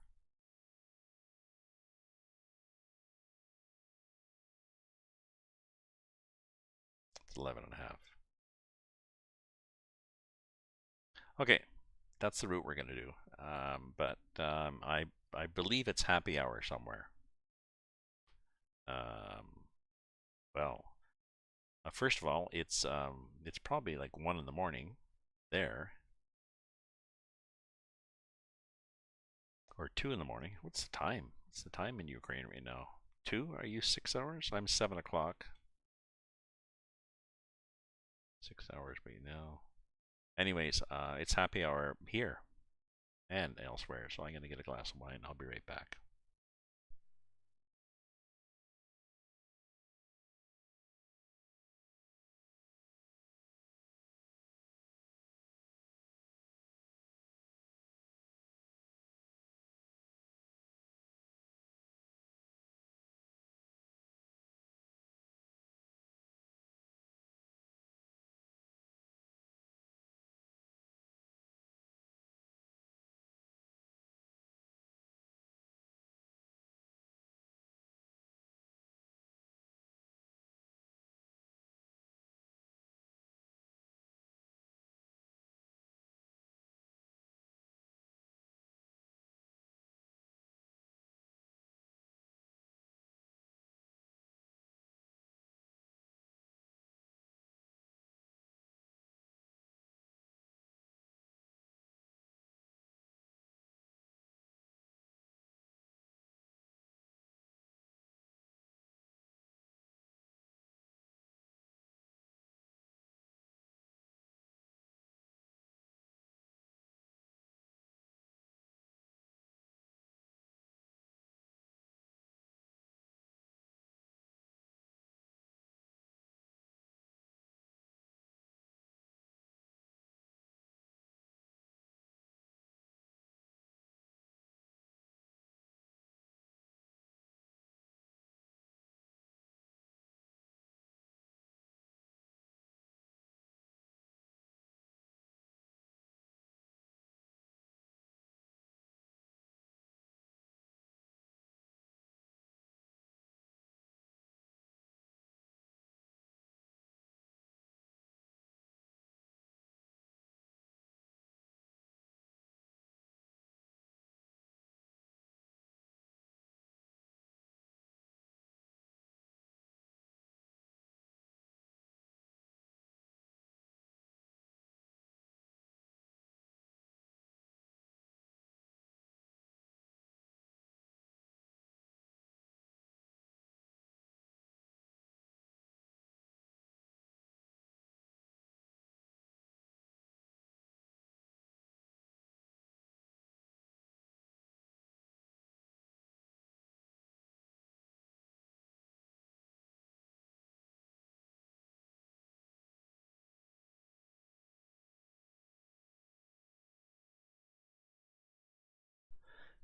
it's 11 and a half. Okay, that's the route we're going to do. But I believe it's happy hour somewhere. Um, well, first of all, it's probably like 1 in the morning there, or 2 in the morning. What's the time? What's the time in Ukraine right now? 2? Are you 6 hours? I'm 7 o'clock. 6 hours right now. Anyways, it's happy hour here and elsewhere, so I'm gonna get a glass of wine. I'll be right back.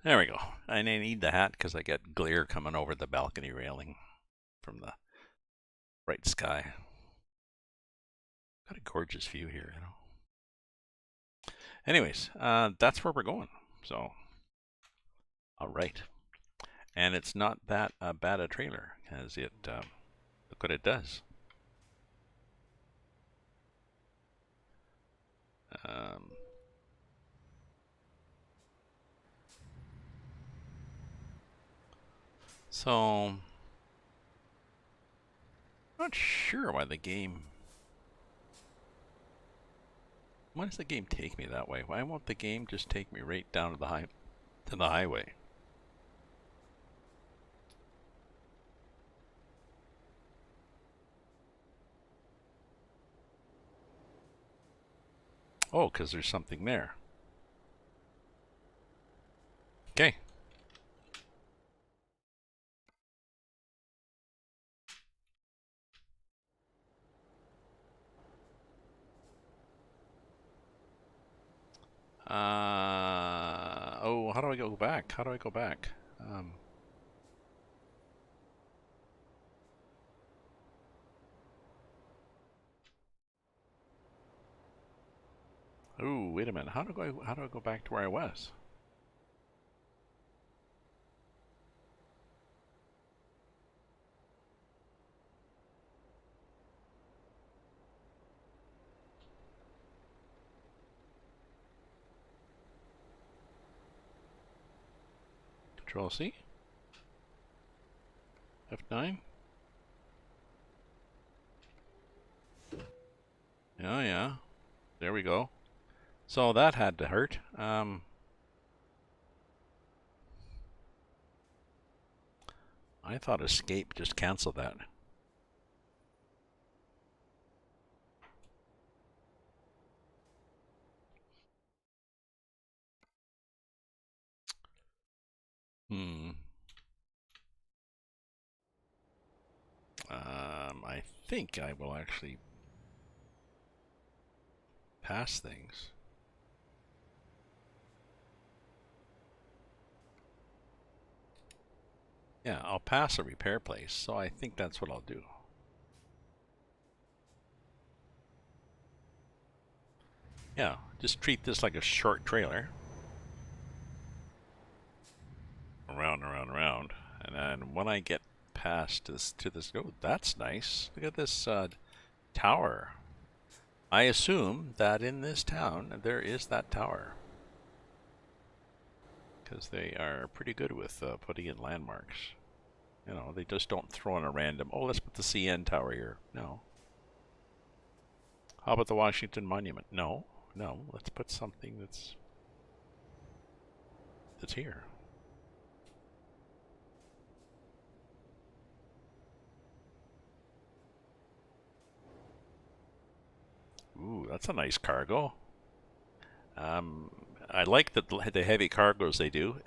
There we go. And I need the hat because I get glare coming over the balcony railing from the bright sky. Got a gorgeous view here, you know. Anyways, that's where we're going. So, all right. And it's not that bad a trailer, as it, look what it does. Um, so, not sure why why does the game take me that way? Why won't the game just take me right down to the highway? Oh, because there's something there. Okay. Oh, how do I go back? How do I go back? Oh, wait a minute. How do I go back to where I was? Control C? F9? Oh yeah. There we go. So that had to hurt. I thought escape just canceled that. Hmm. I think I will actually pass things. Yeah, I'll pass a repair place, so I think that's what I'll do. Yeah, just treat this like a short trailer. Around, around, around. And then when I get past this, oh, that's nice. Look at this tower. I assume that in this town there is that tower. Because they are pretty good with putting in landmarks. You know, they just don't throw in a random, oh, let's put the CN tower here. No. How about the Washington Monument? No, no. Let's put something that's here. Ooh, that's a nice cargo. Um, I like the heavy cargoes they do.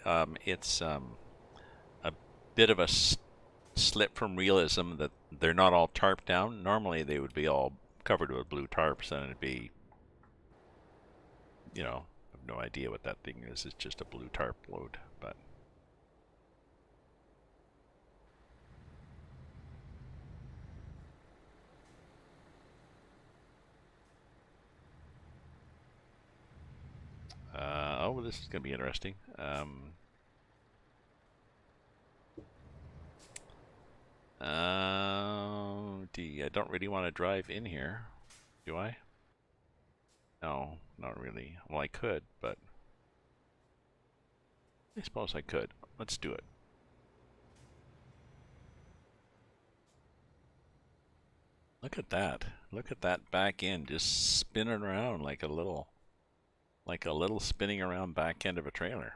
It's a bit of a slip from realism that they're not all tarped down. Normally they would be all covered with blue tarps, and it'd be, you know, I have no idea what that thing is. It's just a blue tarp load, but. Oh, this is going to be interesting. I don't really want to drive in here, do I? No, not really. Well, I could, but I suppose I could. Let's do it. Look at that. Look at that back end just spinning around like a little spinning around back end of a trailer.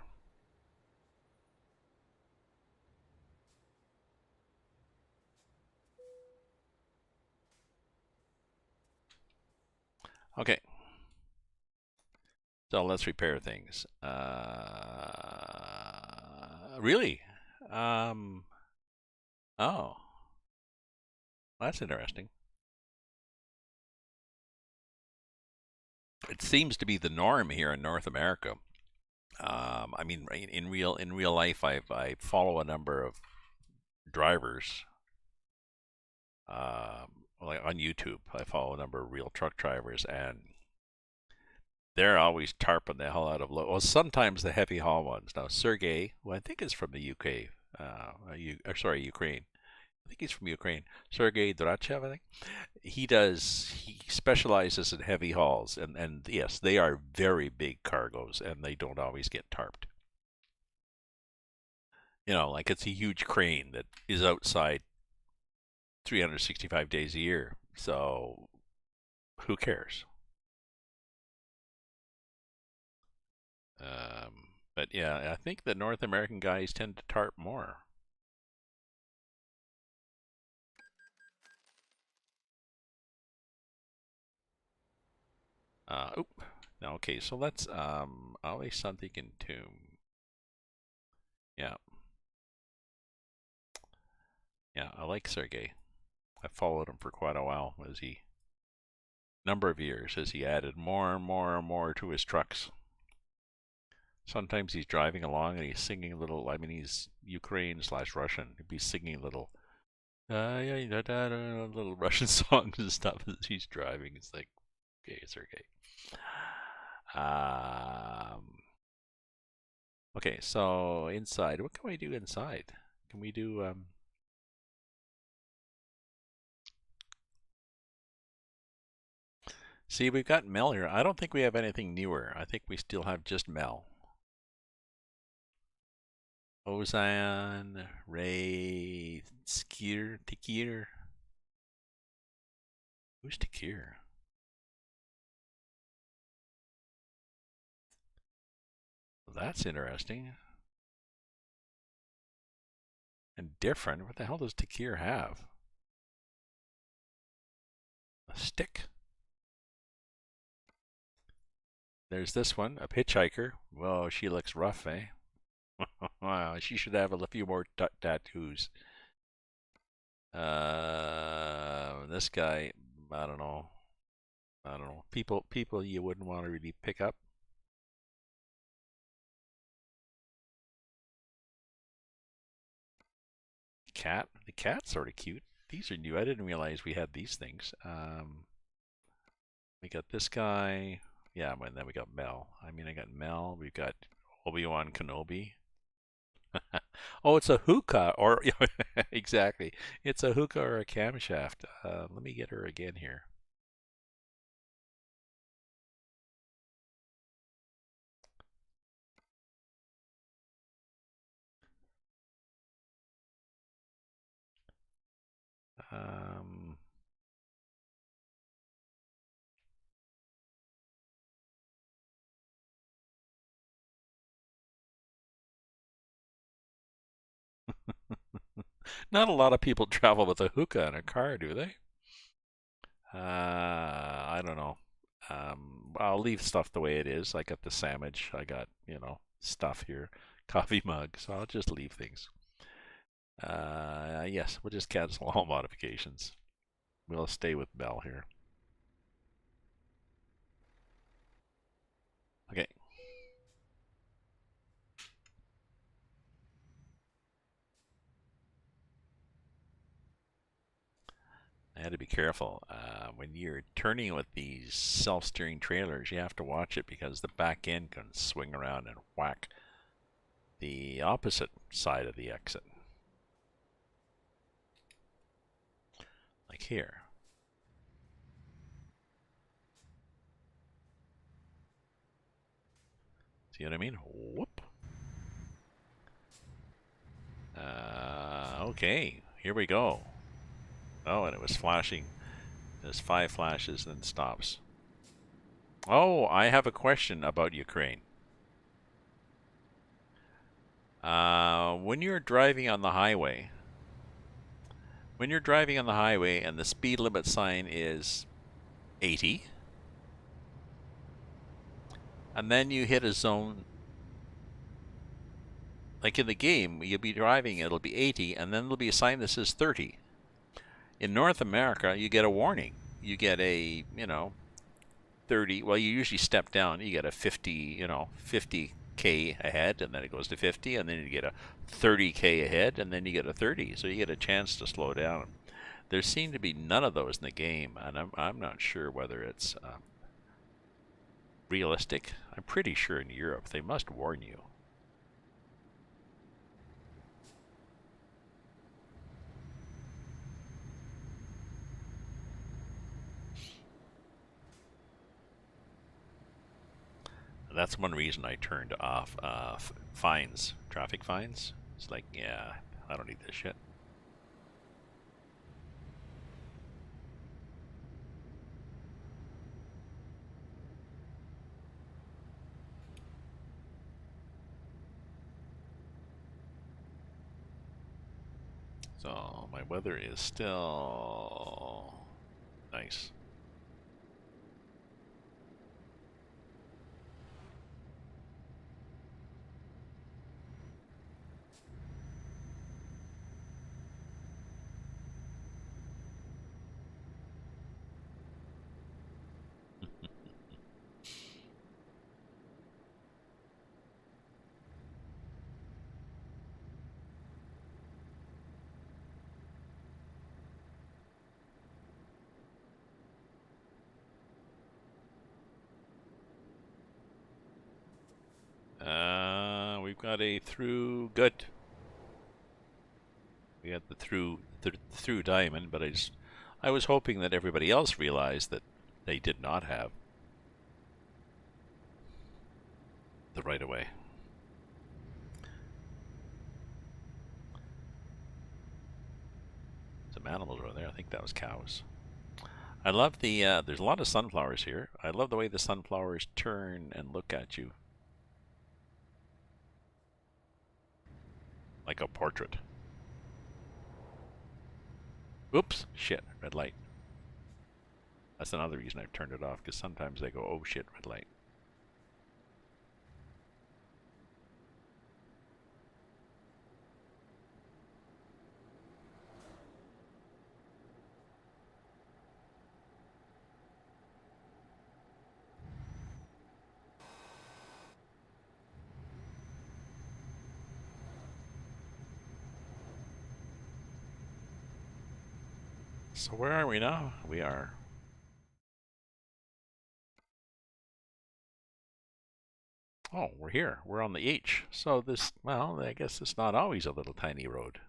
Okay. So let's repair things. Really? Um, oh, that's interesting. It seems to be the norm here in North America I mean, in real life, I follow a number of drivers. Like on YouTube, I follow a number of real truck drivers, and they're always tarping the hell out of well, sometimes the heavy haul ones. Now, Sergey, who I think is from the UK, sorry, Ukraine. I think he's from Ukraine. Sergey Drachev, I think. He specializes in heavy hauls, and yes, they are very big cargoes, and they don't always get tarped. Like it's a huge crane that is outside 365 days a year. So who cares? But yeah, I think the North American guys tend to tarp more. Oop. Okay, so let's always something into yeah, yeah. I like Sergey. I followed him for quite a while as he number of years as he added more and more and more to his trucks. Sometimes he's driving along and he's singing little. I mean, he's Ukraine slash Russian. He'd be singing little, yeah, little Russian songs and stuff as he's driving. It's like, okay, it's okay. Um, okay, so inside, what can we do inside? Can we do? See, we've got Mel here. I don't think we have anything newer. I think we still have just Mel. Ozan, Ray, Skier, Tikir. Who's Tikir? Well, that's interesting and different. What the hell does Tikir have? A stick? There's this one, a hitchhiker. Whoa, she looks rough, eh? Wow, she should have a few more tattoos. This guy, I don't know. I don't know. People you wouldn't want to really pick up. Cat. The cat's sort of cute. These are new. I didn't realize we had these things. We got this guy. Yeah, and then we got Mel. I mean, I got Mel. We've got Obi-Wan Kenobi. Oh, it's a hookah, or exactly. It's a hookah or a camshaft. Let me get her again here. Um, Not a lot of people travel with a hookah in a car, do they? I don't know. I'll leave stuff the way it is. I got the sandwich. I got, stuff here. Coffee mug. So I'll just leave things. Yes, we'll just cancel all modifications. We'll stay with Bell here. Okay. I had to be careful. When you're turning with these self-steering trailers, you have to watch it because the back end can swing around and whack the opposite side of the exit. Like here. See what I mean? Whoop. Okay, here we go. Oh, and it was flashing. There's 5 flashes, then stops. Oh, I have a question about Ukraine. When you're driving on the highway, and the speed limit sign is 80, and then you hit a zone, like in the game, you'll be driving, it'll be 80, and then there'll be a sign that says 30. In North America, you get a warning. You get a, 30. Well, you usually step down. You get a 50, 50 k ahead, and then it goes to 50, and then you get a 30k ahead, and then you get a 30. So you get a chance to slow down. There seem to be none of those in the game, and I'm not sure whether it's realistic. I'm pretty sure in Europe they must warn you. That's one reason I turned off fines, traffic fines. It's like, yeah, I don't need this shit. So my weather is still nice. We've got a through good. We had the through diamond, but I was hoping that everybody else realized that they did not have the right of way. Some animals over there. I think that was cows. I love the. There's a lot of sunflowers here. I love the way the sunflowers turn and look at you like a portrait. Oops, shit, red light. That's another reason I've turned it off, because sometimes they go, oh shit, red light. So where are we now? We are. Oh, we're here. We're on the H. So this, well, I guess it's not always a little tiny road.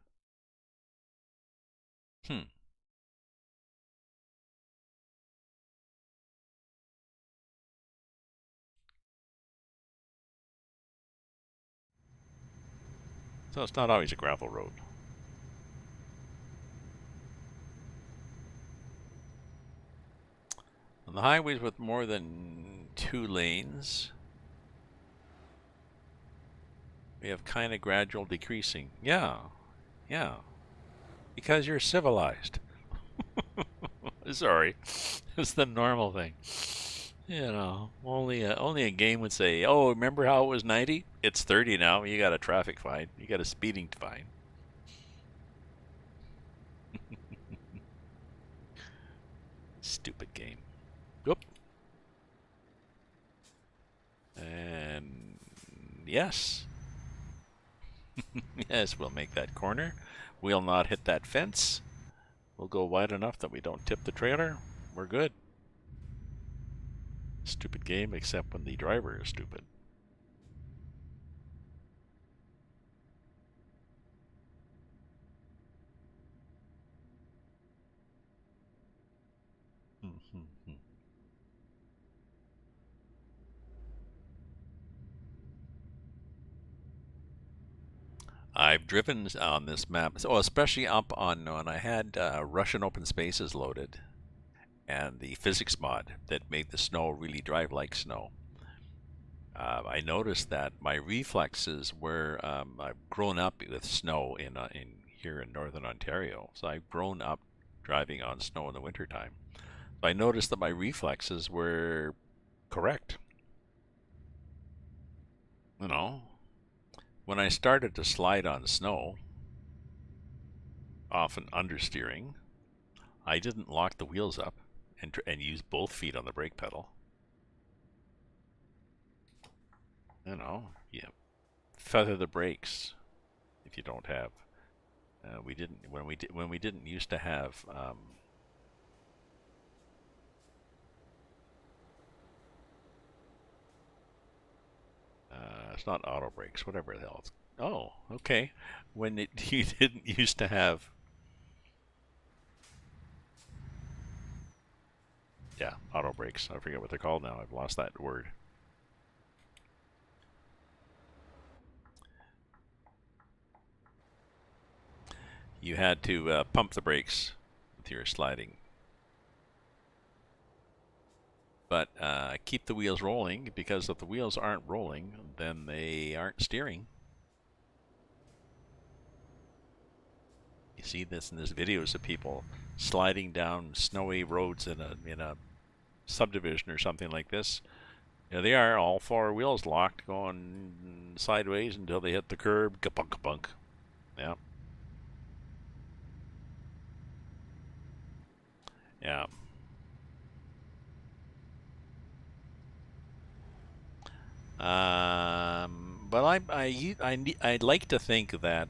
Hmm. So it's not always a gravel road. On the highways with more than 2 lanes, we have kind of gradual decreasing. Yeah, yeah. Because you're civilized. Sorry. It's the normal thing. You know, only a game would say, "Oh, remember how it was 90? It's 30 now. You got a traffic fine. You got a speeding fine." Stupid game. Whoop. And yes, yes, we'll make that corner. We'll not hit that fence. We'll go wide enough that we don't tip the trailer. We're good. Stupid game, except when the driver is stupid. I've driven on this map, so especially up on when I had Russian open spaces loaded and the physics mod that made the snow really drive like snow. I noticed that my reflexes were I've grown up with snow in here in northern Ontario, so I've grown up driving on snow in the wintertime. So I noticed that my reflexes were correct. You know, when I started to slide on snow, often understeering, I didn't lock the wheels up and use both feet on the brake pedal. You know, yeah, feather the brakes if you don't have. We didn't when we didn't used to have. It's not auto brakes, whatever the hell. Oh, okay. When you didn't used to have. Yeah, auto brakes. I forget what they're called now. I've lost that word. You had to pump the brakes with your sliding. But keep the wheels rolling, because if the wheels aren't rolling, then they aren't steering. You see this in this videos of people sliding down snowy roads in a subdivision or something like this. Yeah, they are all four wheels locked, going sideways until they hit the curb. Kabunk, kabunk. Yeah, yeah. But I'd like to think that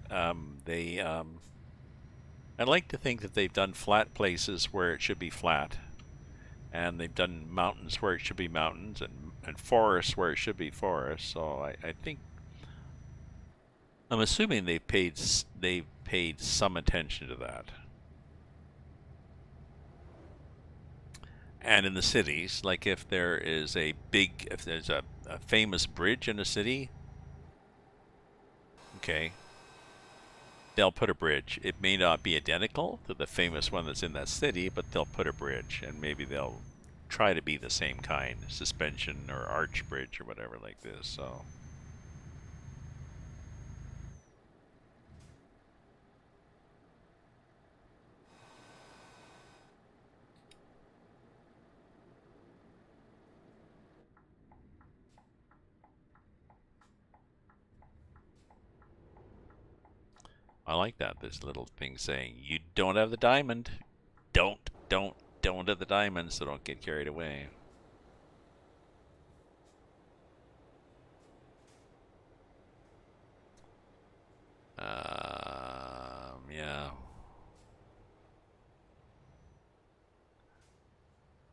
I'd like to think that they've done flat places where it should be flat, and they've done mountains where it should be mountains, and forests where it should be forests. So I think I'm assuming they've paid some attention to that. And in the cities, like if there is if there's a famous bridge in a city, okay, they'll put a bridge. It may not be identical to the famous one that's in that city, but they'll put a bridge, and maybe they'll try to be the same kind, suspension or arch bridge or whatever like this. So I like that. This little thing saying, "You don't have the diamond. Don't have the diamond, so don't get carried away." Yeah.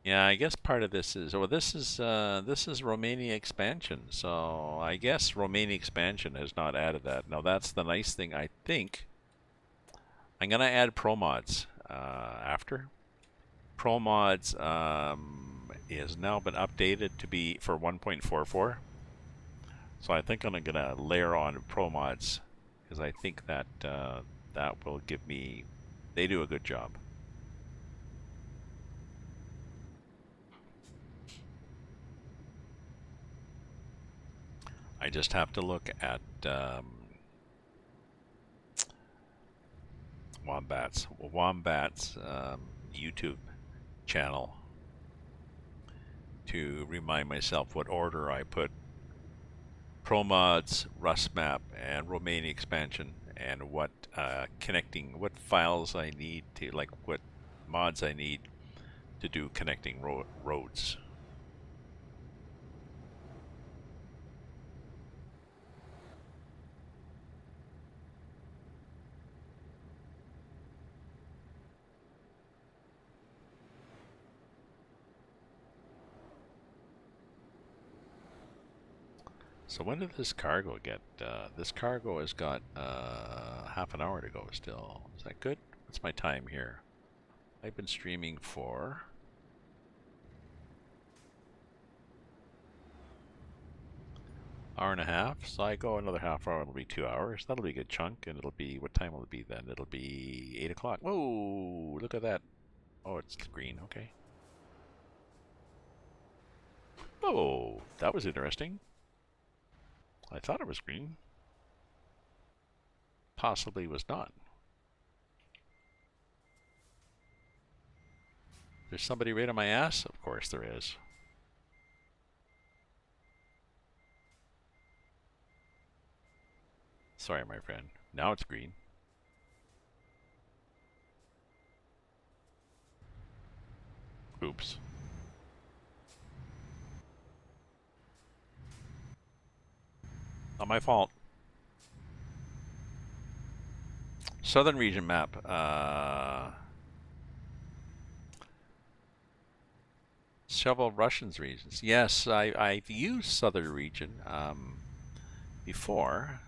Yeah, I guess part of this is, well, this is Romania expansion. So I guess Romania expansion has not added that. Now that's the nice thing. I think I'm gonna add pro mods after. Pro mods has now been updated to be for 1.44. So I think I'm gonna layer on pro mods, because I think that that will give me. They do a good job. I just have to look at Wombat's YouTube channel to remind myself what order I put Pro Mods, Rust Map, and Romania expansion, and what what files I need to, like what mods I need to do connecting roads. So when did this cargo get? This cargo has got half an hour to go still. Is that good? What's my time here? I've been streaming for hour and a half, so I go another half hour. It'll be 2 hours. That'll be a good chunk, and it'll be, what time will it be then? It'll be 8 o'clock. Whoa! Look at that. Oh, it's green. Okay. Oh, that was interesting. I thought it was green. Possibly was not. There's somebody right on my ass? Of course there is. Sorry, my friend. Now it's green. Oops. Not my fault. Southern region map. Several Russians regions. Yes, I've used southern region before.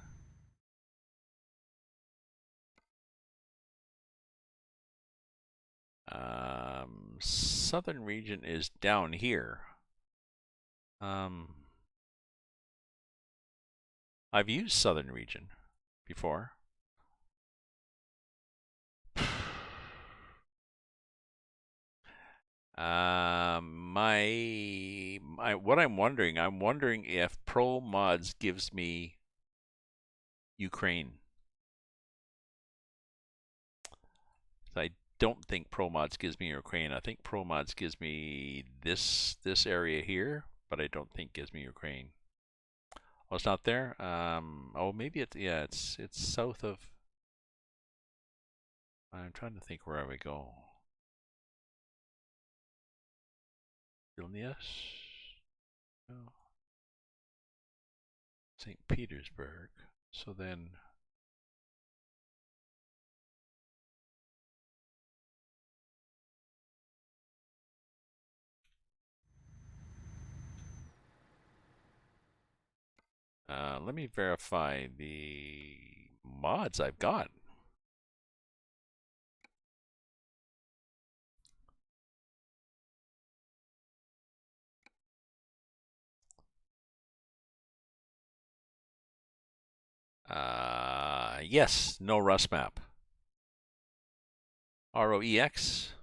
Southern region is down here. I've used southern region before. What I'm wondering if Pro Mods gives me Ukraine. I don't think Pro Mods gives me Ukraine. I think Pro Mods gives me this area here, but I don't think gives me Ukraine. Oh, it's not there. Oh, maybe it's south of. I'm trying to think where I would go. Vilnius. Oh. St. Petersburg. So then. Let me verify the mods I've got. Yes, no Rust map. ROEX.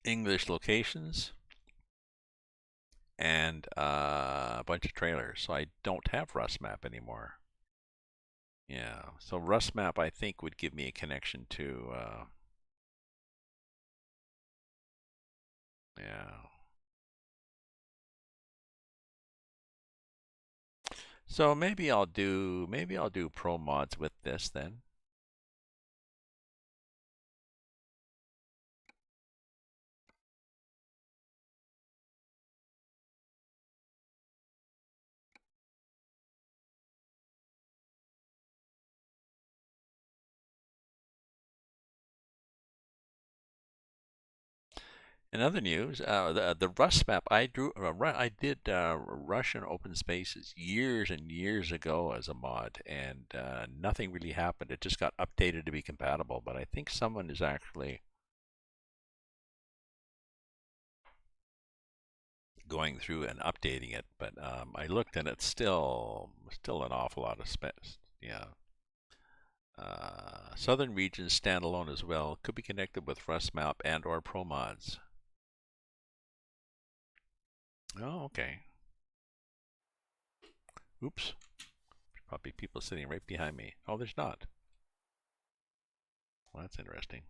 English locations. And a bunch of trailers. So I don't have Rust map anymore. Yeah, so Rust map I think would give me a connection to, yeah. So maybe I'll do pro mods with this then. In other news, the Rust map I drew, I did Russian open spaces years and years ago as a mod, and nothing really happened. It just got updated to be compatible. But I think someone is actually going through and updating it. But I looked and it's still an awful lot of space. Yeah. Southern regions standalone as well. Could be connected with Rust map and or Pro mods. Oh, okay. Oops. There's probably people sitting right behind me. Oh, there's not. Well, that's interesting.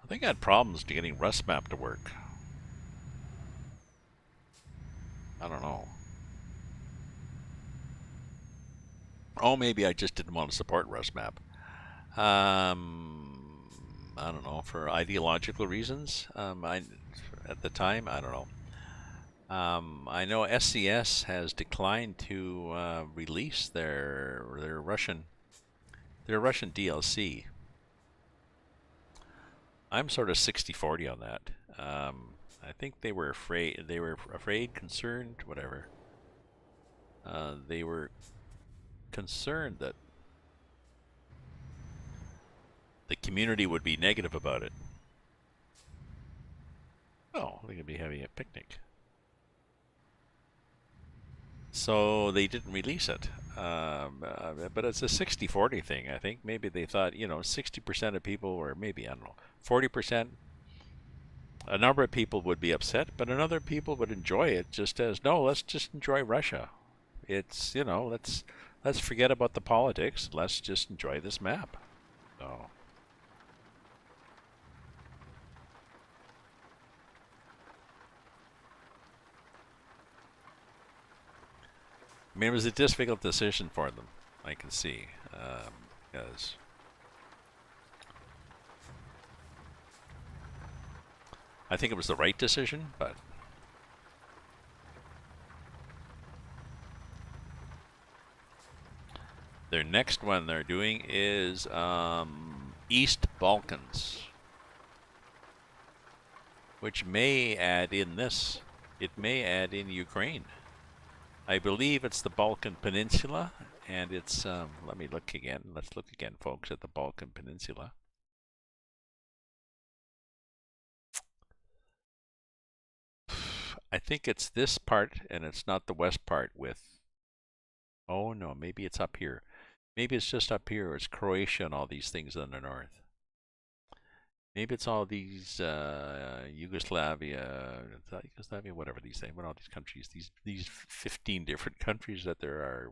I think I had problems getting Rust map to work. I don't know. Oh, maybe I just didn't want to support Rust map. I don't know, for ideological reasons. At the time, I don't know. I know SCS has declined to release their Russian DLC. I'm sort of 60-40 on that. I think they were afraid, concerned, whatever. They were concerned that the community would be negative about it. Oh, they could be having a picnic. So they didn't release it. But it's a 60-40 thing, I think. Maybe they thought, 60% of people, or maybe, I don't know, 40%, a number of people would be upset, but another people would enjoy it just as, no, let's just enjoy Russia. It's, let's forget about the politics. Let's just enjoy this map. So. I mean, it was a difficult decision for them, I can see, because I think it was the right decision, but their next one they're doing is East Balkans, which may add in this. It may add in Ukraine. I believe it's the Balkan Peninsula, and it's, let me look again. Let's look again, folks, at the Balkan Peninsula. I think it's this part, and it's not the west part with, oh no, maybe it's up here. Maybe it's just up here. It's Croatia and all these things in the north. Maybe it's all these Yugoslavia, whatever these things, what all these countries, these 15 different countries that there are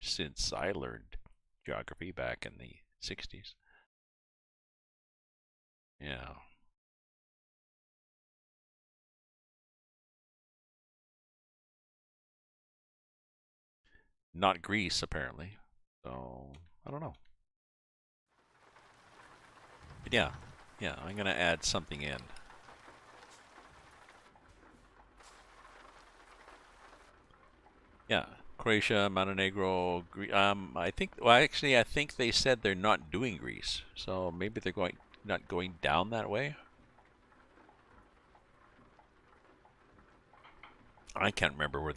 since I learned geography back in the 60s. Yeah. Not Greece, apparently. So, I don't know. But yeah, I'm going to add something in. Yeah, Croatia, Montenegro, I think, well, actually, I think they said they're not doing Greece. So maybe they're not going down that way. I can't remember where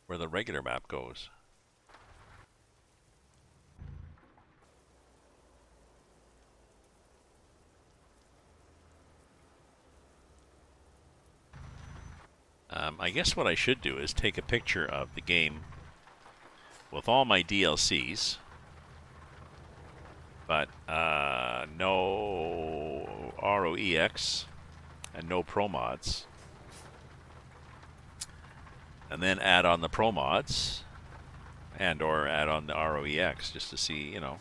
where the regular map goes. I guess what I should do is take a picture of the game with all my DLCs, but no ROEX and no Pro Mods, and then add on the Pro Mods and or add on the ROEX just to see, you know.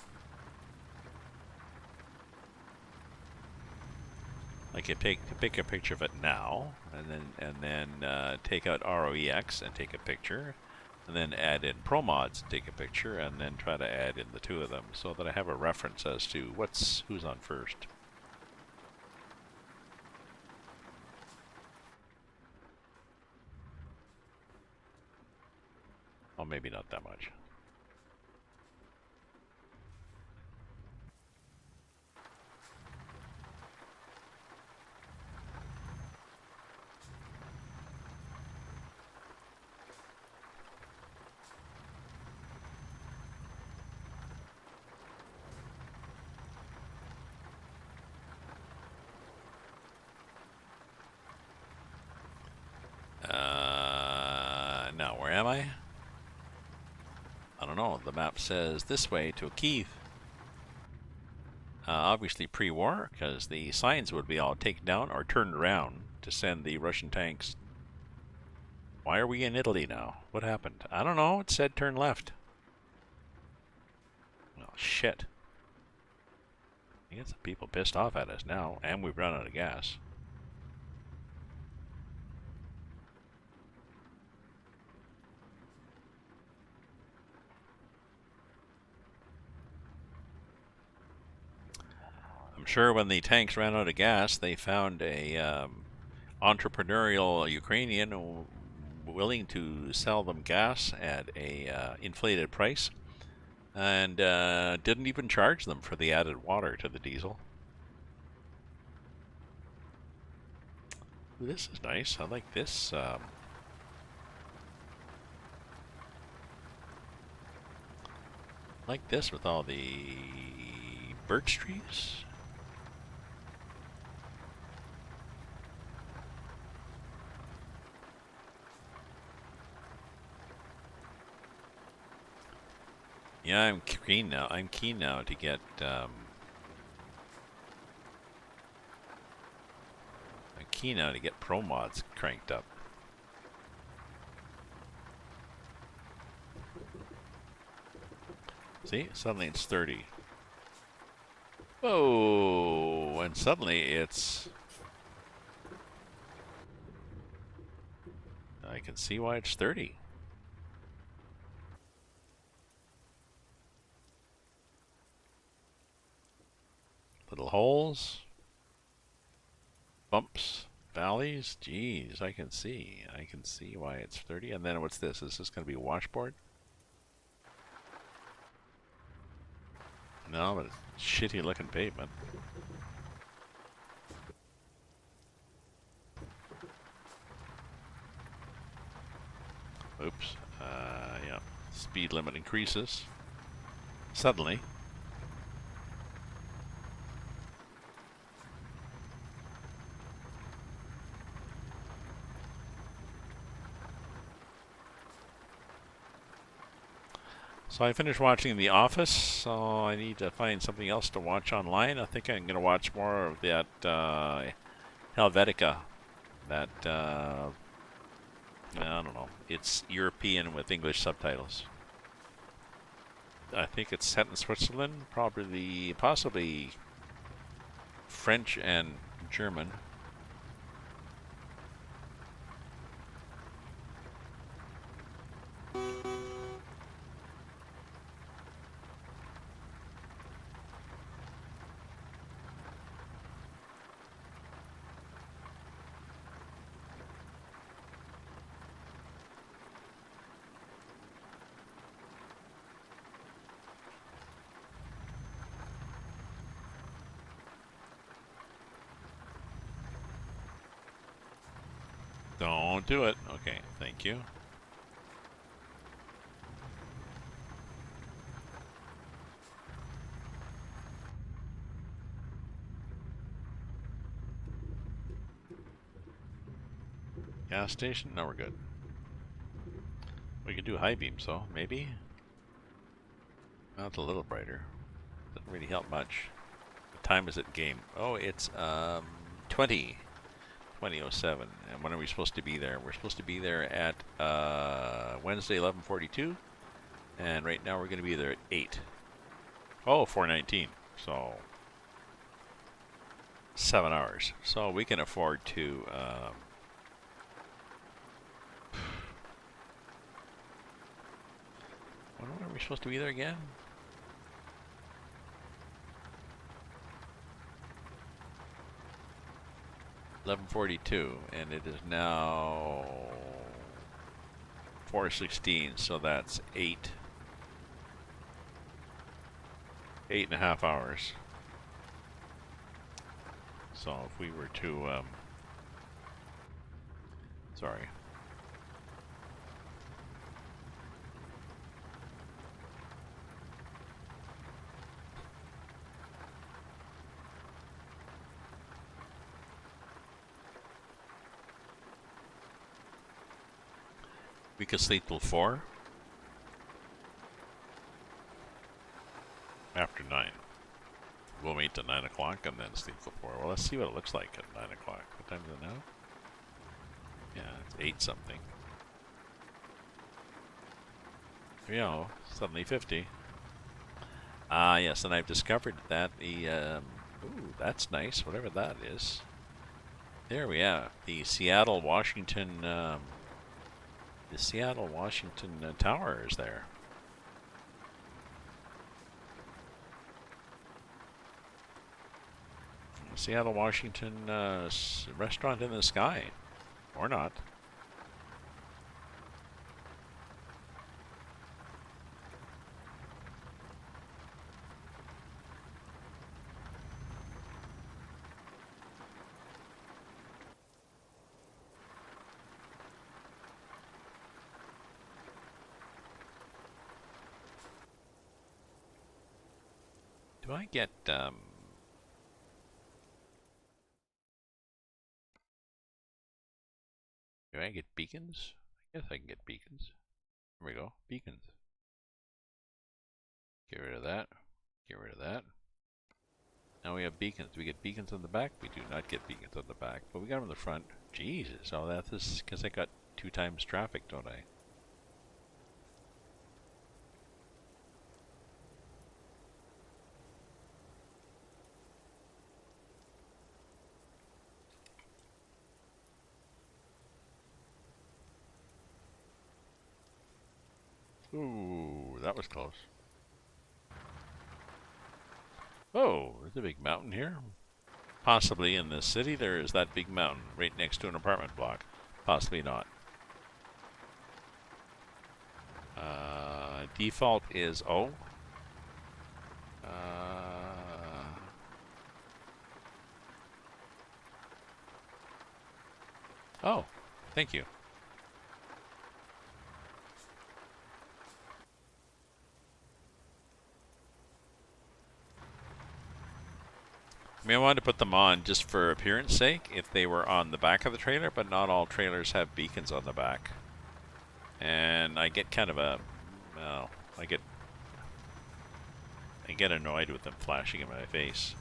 I could pick a picture of it now, and then take out ROEX and take a picture, and then add in Pro Mods and take a picture, and then try to add in the two of them so that I have a reference as to who's on first. Oh, maybe not that much. Now, where am I? I don't know. The map says this way to Kiev. Obviously pre-war, because the signs would be all taken down or turned around to send the Russian tanks. Why are we in Italy now? What happened? I don't know. It said turn left. Well, shit. I get some people pissed off at us now, and we've run out of gas. I'm sure when the tanks ran out of gas, they found a entrepreneurial Ukrainian willing to sell them gas at a inflated price, and didn't even charge them for the added water to the diesel. Ooh, this is nice. I like this. Like this with all the birch trees. Yeah, I'm keen now. I'm keen now to get. I'm keen now to get Pro Mods cranked up. See, suddenly it's 30. Whoa! And suddenly it's. can see why it's 30. Little holes, bumps, valleys. Geez, I can see. I can see why it's 30. And then what's this? Is this going to be a washboard? No, but it's shitty looking pavement. Oops. Yeah. Speed limit increases. Suddenly. So I finished watching The Office, so I need to find something else to watch online. I think I'm going to watch more of that Helvetica. That, I don't know. It's European with English subtitles. I think it's set in Switzerland, possibly French and German. Don't do it. Okay, thank you. Gas station? No, we're good. We could do high beams, though, maybe? Well, it's a little brighter. Doesn't really help much. What time is it game? Oh, it's 20:07. And when are we supposed to be there? We're supposed to be there at Wednesday 11:42, and right now we're going to be there at 8. Oh, 4:19. So 7 hours. So we can afford to. When are we supposed to be there again? $11:42, and it is now 4:16. So that's 8.5 hours. So if we were to, sorry. We could sleep till 4. After 9. We'll wait till 9 o'clock and then sleep till 4. Well, let's see what it looks like at 9 o'clock. What time is it now? Yeah, it's 8 something. You know, suddenly 50. Ah, yes, and I've discovered that ooh, that's nice, whatever that is. There we are. The Seattle, Washington, Tower is there. Seattle, Washington restaurant in the sky. Or not. Do I get, do I get beacons? I guess I can get beacons. There we go, beacons. Get rid of that. Get rid of that. Now we have beacons. Do we get beacons on the back? We do not get beacons on the back, but we got them on the front. Jesus, oh, that's because I got 2 times traffic, don't I? Ooh, that was close. Oh, there's a big mountain here. Possibly in the city there is that big mountain right next to an apartment block. Possibly not. Default is O. Oh, thank you. I mean, I wanted to put them on just for appearance sake if they were on the back of the trailer, but not all trailers have beacons on the back. And I get kind of well, I get annoyed with them flashing in my face.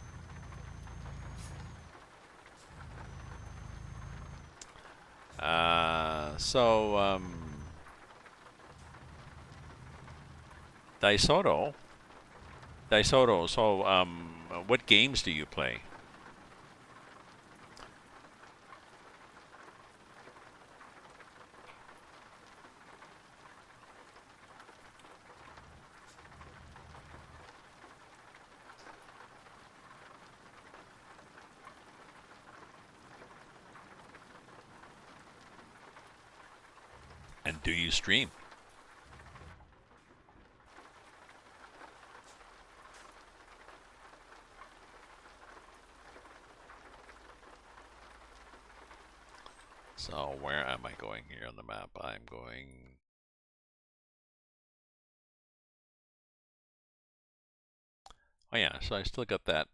So, Daisoto, so, what games do you play? And do you stream? So, where am I going here on the map? I'm going... Oh yeah, so I still got that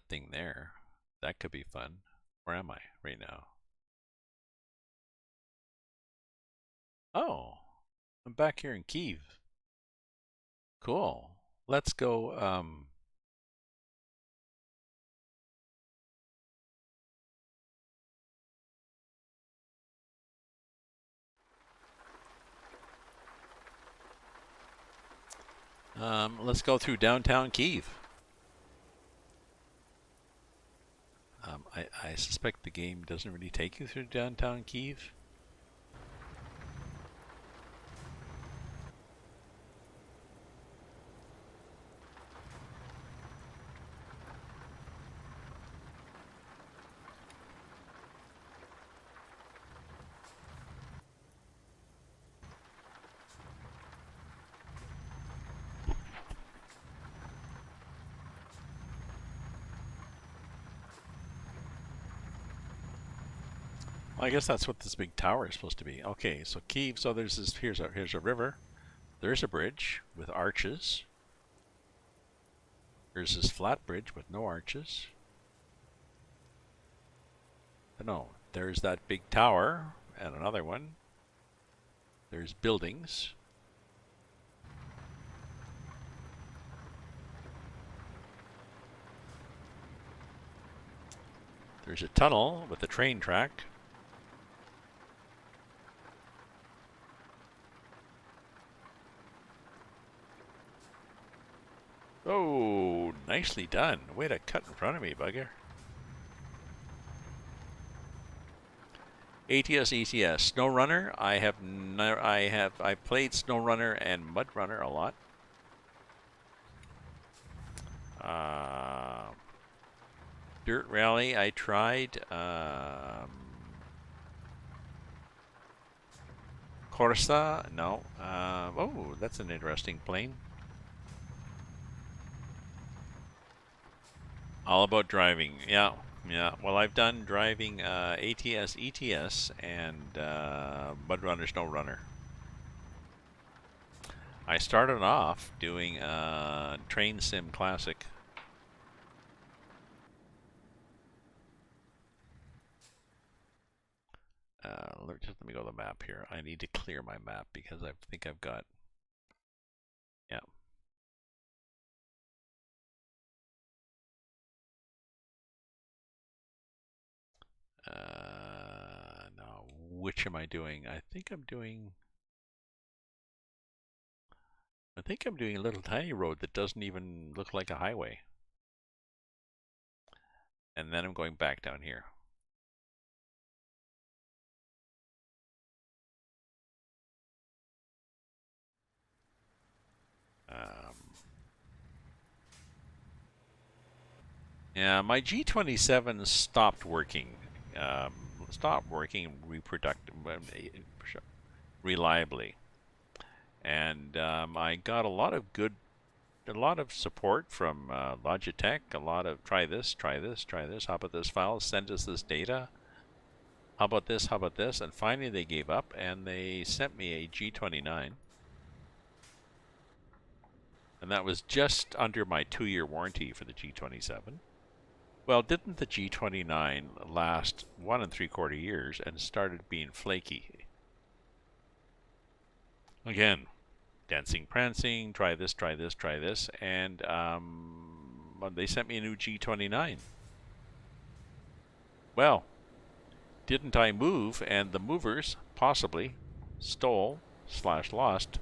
thing there. That could be fun. Where am I right now? Oh, I'm back here in Kiev. Cool. Let's go, let's go through downtown Kiev. I suspect the game doesn't really take you through downtown Kiev. Well, I guess that's what this big tower is supposed to be. Okay, so Kiev. So there's this. Here's a river. There's a bridge with arches. There's this flat bridge with no arches. No, there's that big tower and another one. There's buildings. There's a tunnel with a train track. Oh, nicely done. Way to cut in front of me, bugger. ATS, ETS, SnowRunner. I played SnowRunner and MudRunner a lot. Dirt Rally, I tried. Corsa, no. Oh, that's an interesting plane. All about driving, yeah. Yeah, well, I've done driving ATS, ETS, and MudRunner, SnowRunner. I started off doing Train Sim Classic. Let me go to the map here. I need to clear my map because I think I've got... Yeah. Now, which am I doing? I think I'm doing a little tiny road that doesn't even look like a highway. And then I'm going back down here. Um, yeah, my G27 stopped working. Um, stopped working reproductive reliably, and I got a lot of support from Logitech. A lot of try this, try this, try this. How about this file? Send us this data. How about this? How about this? And finally, they gave up and they sent me a G29. And that was just under my 2-year warranty for the G27. Well, didn't the G29 last 1 3/4 years and started being flaky? Again, dancing, prancing, try this, try this, try this, and they sent me a new G29. Well, didn't I move, and the movers possibly stole / lost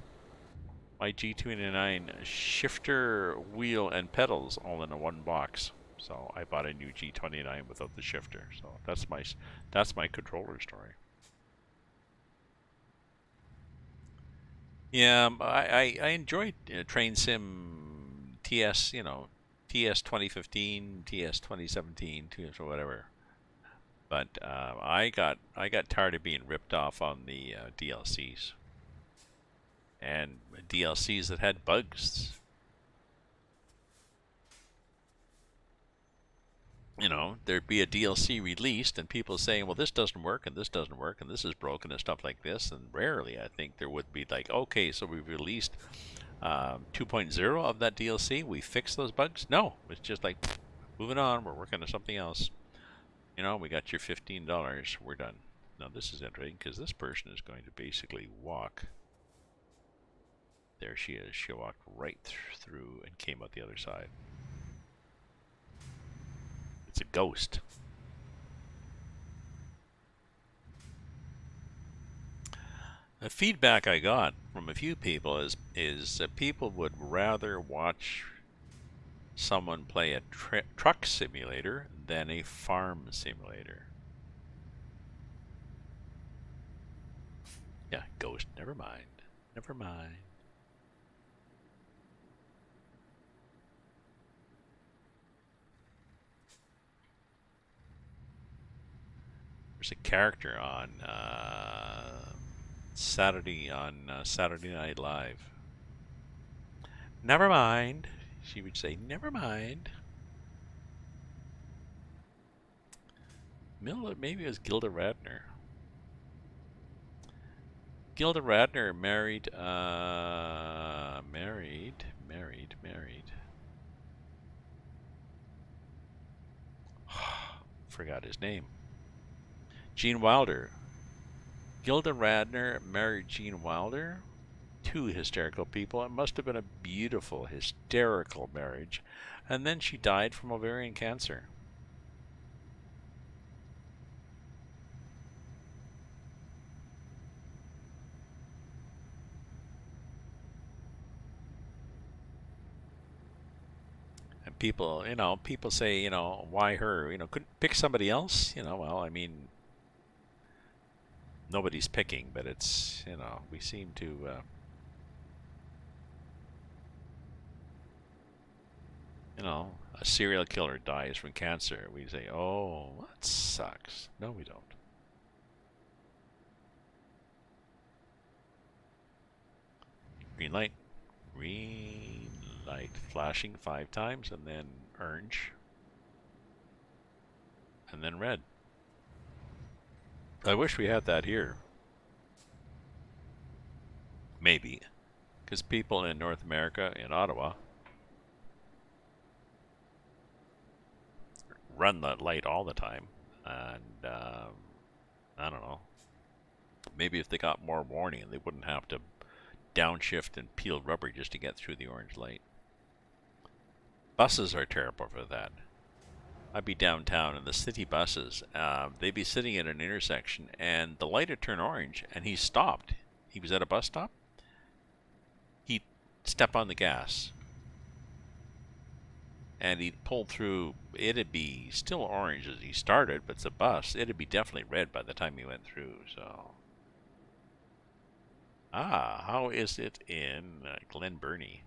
my G29 shifter, wheel, and pedals all in a one box. So I bought a new G29 without the shifter. So that's my controller story. Yeah, I enjoyed Train Sim TS, TS 2015, TS 2017, TS or whatever. But I got tired of being ripped off on the DLCs and DLCs that had bugs. There'd be a DLC released and people saying, well, this doesn't work and this doesn't work and this is broken and stuff like this. And rarely, I think, there would be like, okay, so we've released 2.0 of that DLC. We fixed those bugs. No, it's just like, moving on. We're working on something else. We got your $15. We're done. Now, this is interesting because this person is going to basically walk. There she is. She walked right through and came out the other side. It's a ghost. The feedback I got from a few people is that people would rather watch someone play a truck simulator than a farm simulator. Yeah, ghost. Never mind. Never mind. There's a character on Saturday Night Live. Never mind. She would say, never mind. Maybe it was Gilda Radner. Gilda Radner married. Forgot his name. Gene Wilder. Gilda Radner married Gene Wilder. Two hysterical people. It must have been a beautiful, hysterical marriage. And then she died from ovarian cancer. And people say, why her? Couldn't pick somebody else? Well, I mean, nobody's picking, but it's, we seem to. A serial killer dies from cancer. We say, oh, that sucks. No, we don't. Green light. Green light. Flashing 5 times, and then orange. And then red. I wish we had that here. Maybe. Because people in North America, in Ottawa, run that light all the time. And I don't know. Maybe if they got more warning, they wouldn't have to downshift and peel rubber just to get through the orange light. Buses are terrible for that. I'd be downtown and the city buses, they'd be sitting at an intersection and the light had turned orange and he stopped. He was at a bus stop. He'd step on the gas and he'd pull through. It'd be still orange as he started, but it's a bus. It'd be definitely red by the time he went through. So, how is it in Glen Burnie?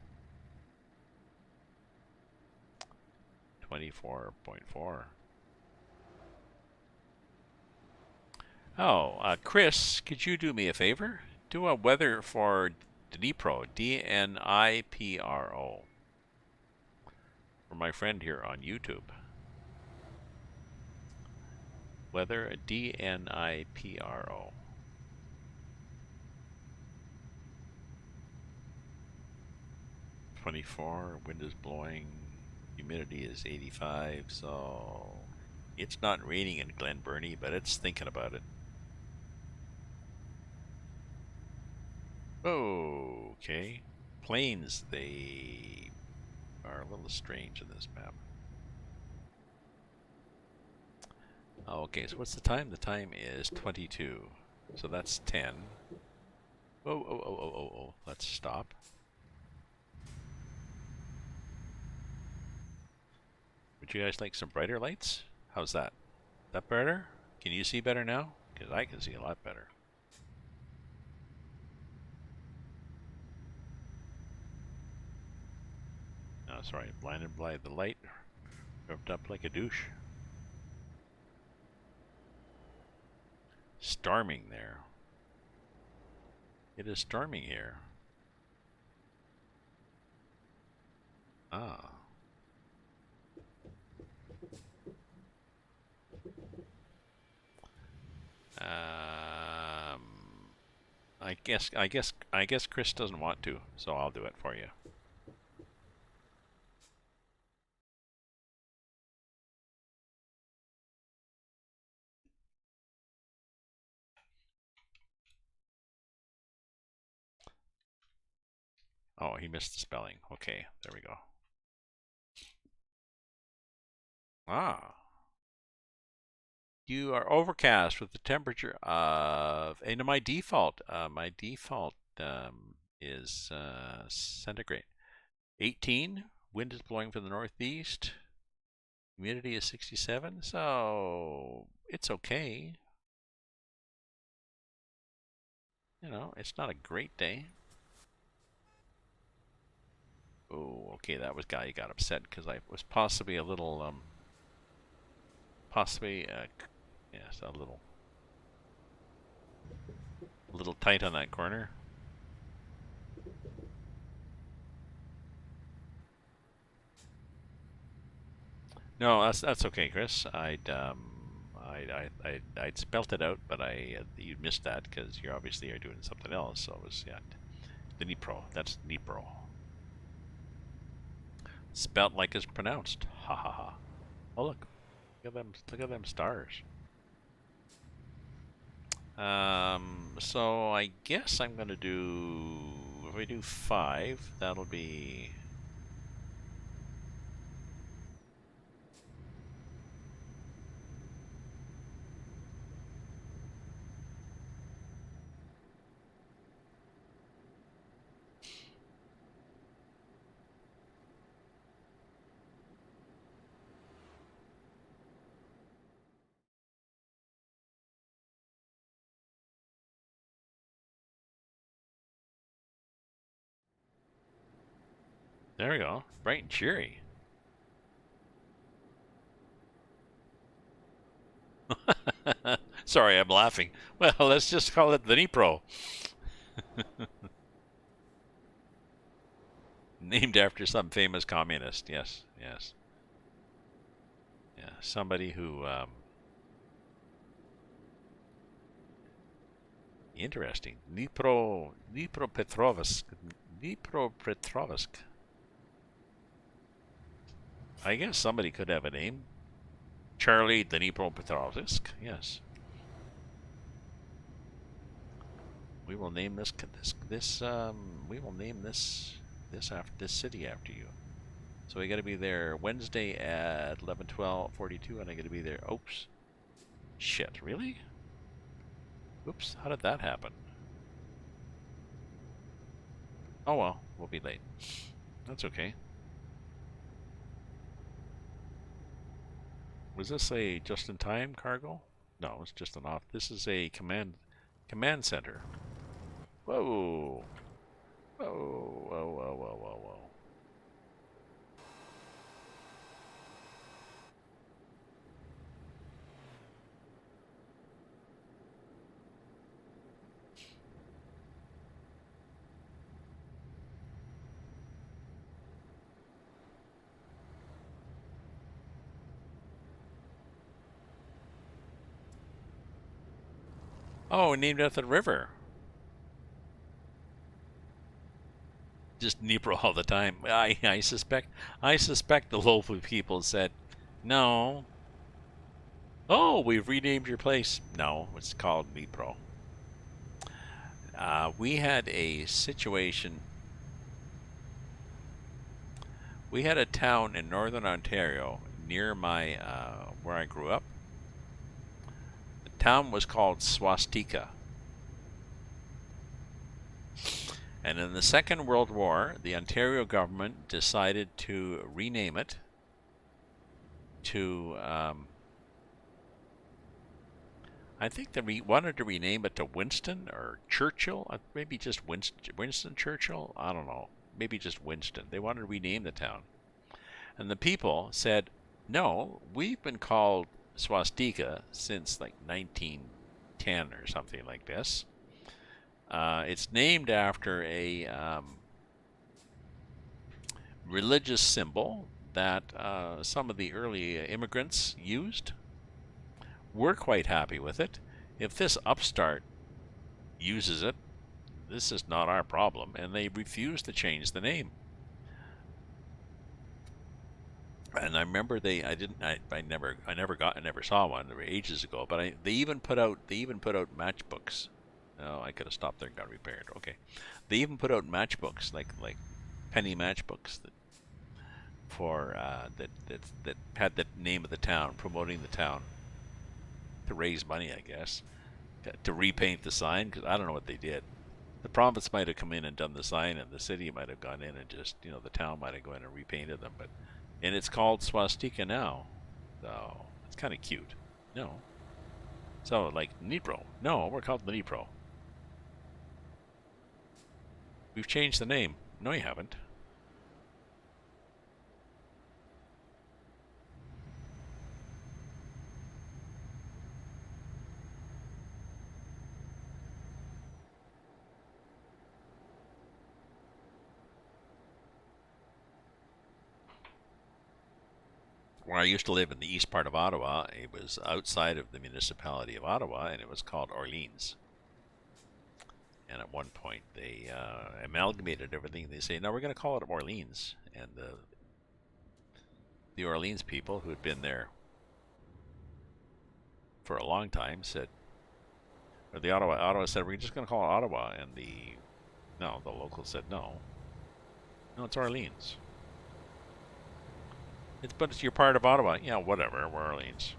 24.4. Oh, Chris, could you do me a favor? Do a weather for Dnipro, Dnipro, for my friend here on YouTube. Weather, Dnipro. .24, wind is blowing, humidity is 85, so it's not raining in Glen Burnie, but it's thinking about it. Okay. Planes, they are a little strange in this map. Okay, so what's the time? The time is 22. So that's 10. Oh. Let's stop. Would you guys like some brighter lights? How's that? That better? Can you see better now? Because I can see a lot better. Oh, sorry, blinded by the light. Rubbed up like a douche. Storming there. It is storming here. Ah. I guess Chris doesn't want to, so I'll do it for you. Oh, he missed the spelling. Okay, there we go. Ah. You are overcast with the temperature of, and my default is centigrade. 18, wind is blowing from the northeast, humidity is 67, so it's okay. You know, it's not a great day. Oh, okay, that was guy who got upset because I was possibly a little, yes, a little tight on that corner. No, that's okay, Chris. I'd spelt it out, but you missed that because you obviously are doing something else. So it was, yeah, the Dnipro. That's Dnipro. Spelt like it's pronounced. Ha ha ha. Oh look at them! Look at them stars. So I guess I'm gonna do. If we do 5, that'll be. There we go. Bright and cheery. Sorry, I'm laughing. Well, let's just call it the Dnipro. Named after some famous communist. Yes, yes. Yeah, somebody who. Interesting. Dnipropetrovsk. Dnipropetrovsk. I guess somebody could have a name. Charlie Dnipropetrovsk. Yes. We will name we will name this city after you. So we got to be there Wednesday at 11:12:42, and I got to be there. Oops. Shit. Really? Oops. How did that happen? Oh well, we'll be late. That's okay. Was this a just-in-time cargo? No, it's just an off. This is a command center. Whoa. Whoa. Oh, named after the river. Just Dnipro all the time. I suspect the local people said, "No, oh, we've renamed your place." No, it's called Dnipro. We had a situation. We had a town in northern Ontario near my where I grew up. The town was called Swastika, and in the Second World War, the Ontario government decided to rename it to. I think they wanted to rename it to Winston or Churchill, maybe just Winston Churchill. I don't know, maybe just Winston. They wanted to rename the town, and the people said, "No, we've been called Swastika since like 1910 or something like this. It's named after a religious symbol that some of the early immigrants used. We're quite happy with it. If this upstart uses it, this is not our problem," and they refused to change the name. And I remember I never saw one. They were ages ago. But they even put out matchbooks. Oh, I could have stopped there and got repaired. Okay, they even put out matchbooks, like penny matchbooks that had the name of the town, promoting the town to raise money, I guess, to repaint the sign, because I don't know what they did. The province might have come in and done the sign, and the city might have gone in and just, the town might have gone in and repainted them. And it's called Swastika now, so it's kind of cute. No, so like Dnipro. No, we're called Dnipro. We've changed the name. No, you haven't. Where I used to live in the east part of Ottawa, it was outside of the municipality of Ottawa, and it was called Orleans. And at one point, they amalgamated everything. They say, "No, we're going to call it Orleans." And the Orleans people, who had been there for a long time, said, or the Ottawa said, "We're just going to call it Ottawa." And the locals said, "No, no, it's Orleans. But it's you're part of Ottawa." Yeah, whatever. We're Orleans.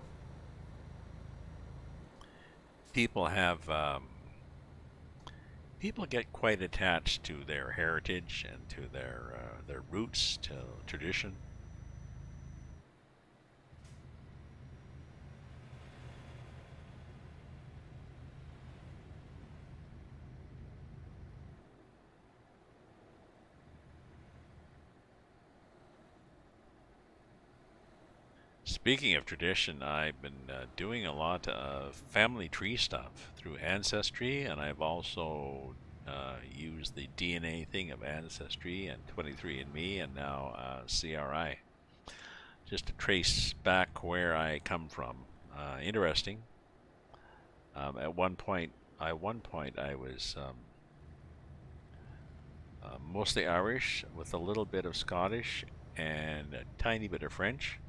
People have people get quite attached to their heritage and to their roots, to tradition. Speaking of tradition, I've been doing a lot of family tree stuff through Ancestry, and I've also used the DNA thing of Ancestry and 23andMe and now CRI, just to trace back where I come from. Interesting. At one point, I was mostly Irish with a little bit of Scottish and a tiny bit of French.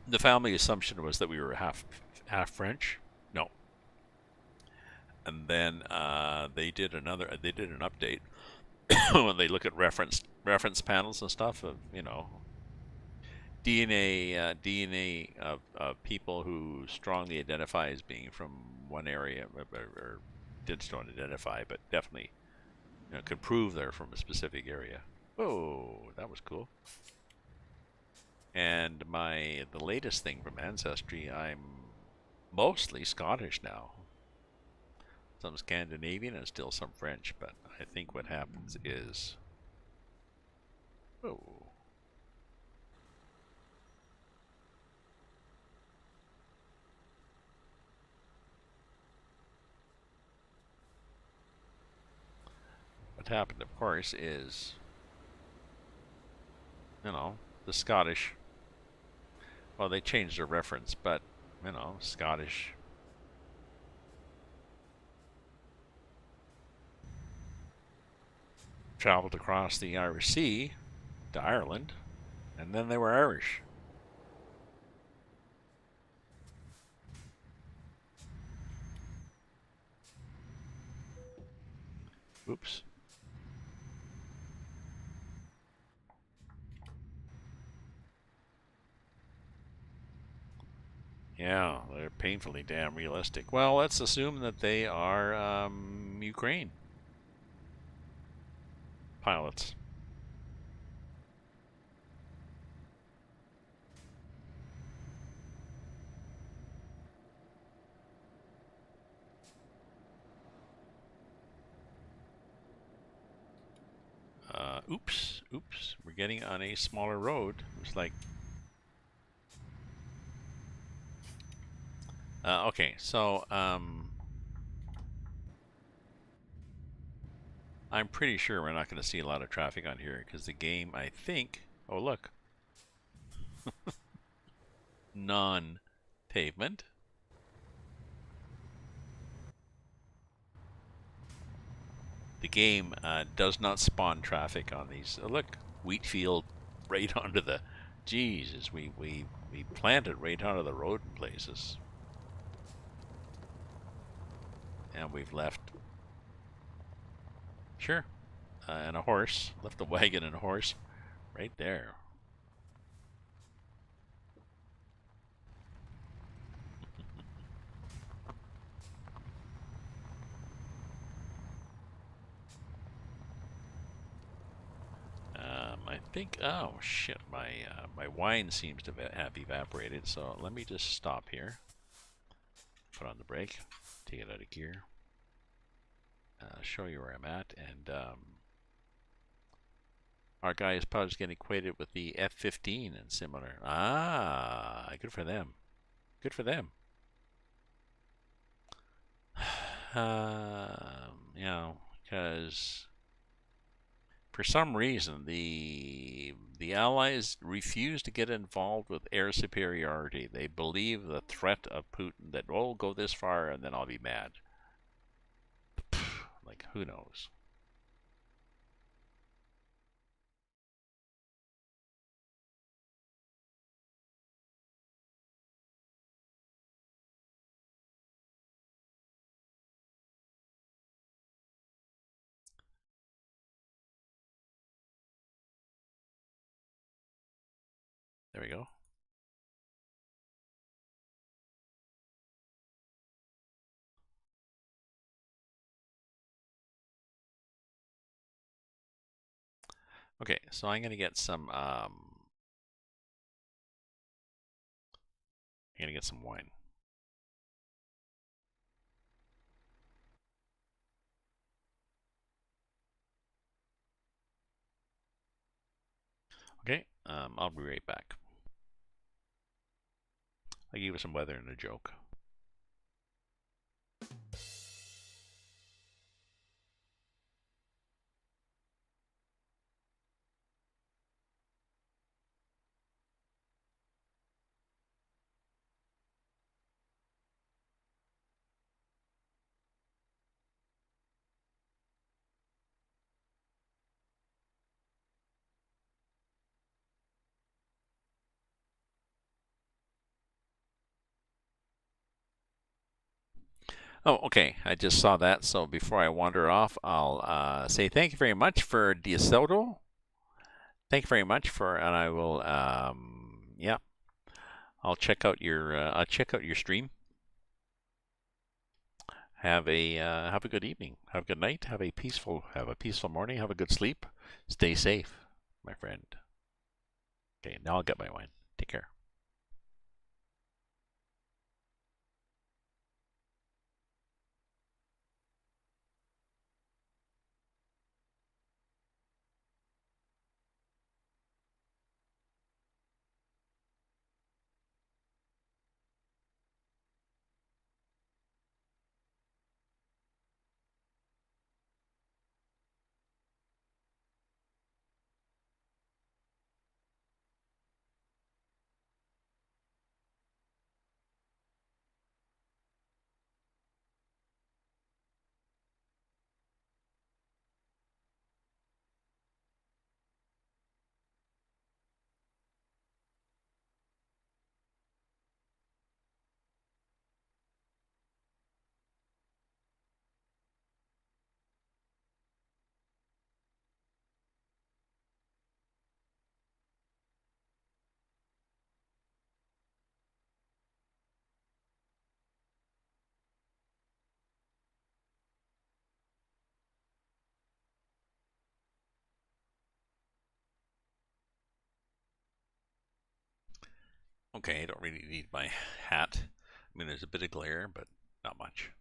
The family assumption was that we were half French. No, and then they did an update when they look at reference panels and stuff of DNA of people who strongly identify as being from one area, or did don't identify, but definitely could prove they're from a specific area. Oh, that was cool. And the latest thing from Ancestry, I'm mostly Scottish now. Some Scandinavian and still some French, but I think what happens is, oh, what happened, of course, is the Scottish. Well, they changed their reference, but Scottish traveled across the Irish Sea to Ireland, and then they were Irish. Oops. Yeah, they're painfully damn realistic. Well, let's assume that they are Ukraine pilots. Oops. We're getting on a smaller road. Looks like. Okay, so I'm pretty sure we're not going to see a lot of traffic on here because the game, I think. Oh, look, non-pavement. The game does not spawn traffic on these. Look, wheat field right onto the. Jesus, we planted right onto the road in places, and we've left. Sure, and a horse. Left a wagon and a horse right there. I think. Oh shit! My wine seems to have evaporated. So let me just stop here. Put on the brake. Take it out of gear. Show you where I'm at, and our guy is probably getting equated with the F-15 and similar. Ah, good for them. Good for them. You know, because for some reason the Allies refuse to get involved with air superiority. They believe the threat of Putin that, oh, go this far and then I'll be mad. Like, who knows? There we go. Okay, so I'm gonna get some I'm gonna get some wine. Okay, I'll be right back. I gave you some weather and a joke. Oh, okay. I just saw that. So before I wander off, I'll say thank you very much for DeSoto. Thank you very much for, and I will, yeah, I'll check out your stream. Have a good evening. Have a good night. Have a peaceful morning. Have a good sleep. Stay safe, my friend. Okay, now I'll get my wine. Take care. Okay, I don't really need my hat. I mean, there's a bit of glare, but not much.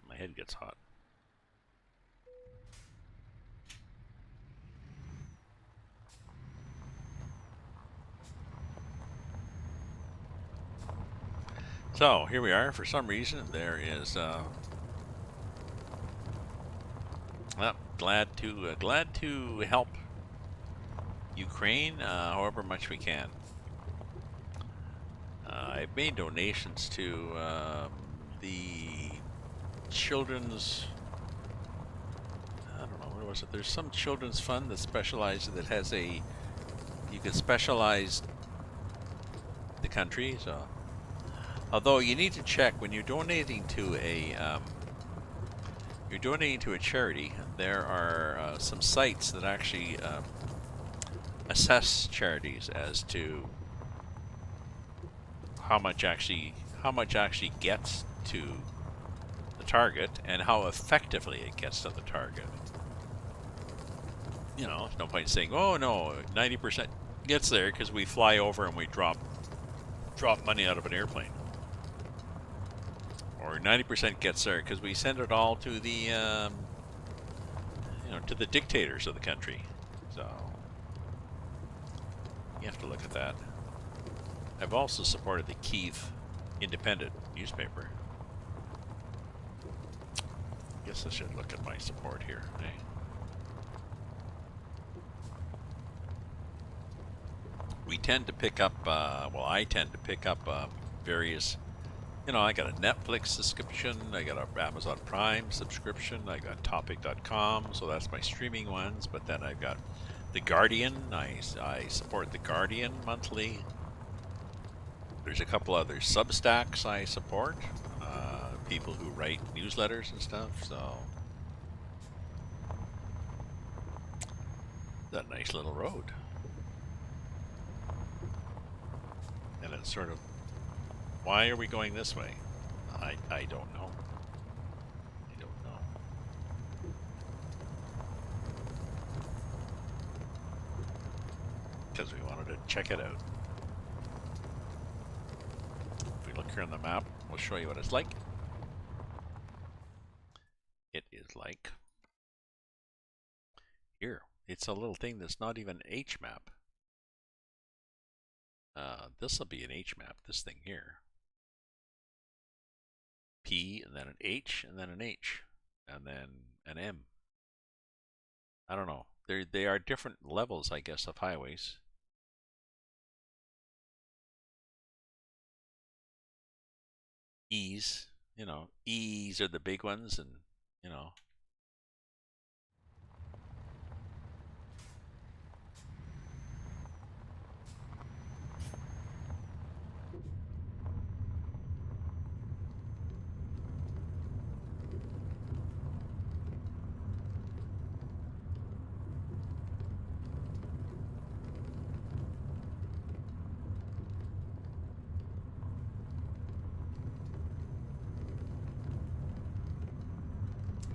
My head gets hot. So here we are. For some reason, there is. Well, glad to help Ukraine, however much we can. I've made donations to the children's. I don't know, what was it? There's some children's fund that specializes, that has a. You can specialize the country, so. Although you need to check when you're donating to a. You're donating to a charity. There are some sites that actually assess charities as to how much actually gets to the target and how effectively it gets to the target. You know, there's no point saying, "Oh no, 90% gets there because we fly over and we drop money out of an airplane," or 90% gets there because we send it all to the to the dictators of the country. So you have to look at that. I've also supported the Kyiv Independent newspaper. Guess I should look at my support here. Eh? We tend to pick up, I tend to pick up various, I got a Netflix subscription, I got a Amazon Prime subscription, I got Topic.com, so that's my streaming ones, but then I've got The Guardian, I support The Guardian monthly. There's a couple other Substacks I support, people who write newsletters and stuff, so that nice little road. And it's sort of, why are we going this way? I don't know. I don't know. Because we wanted to check it out. If we look here on the map, we'll show you what it's like. It is like here. It's a little thing that's not even an H map. This will be an H map, this thing here. P, and then an H, and then an H, and then an M. I don't know. They are different levels, I guess, of highways. E's, E's are the big ones, and,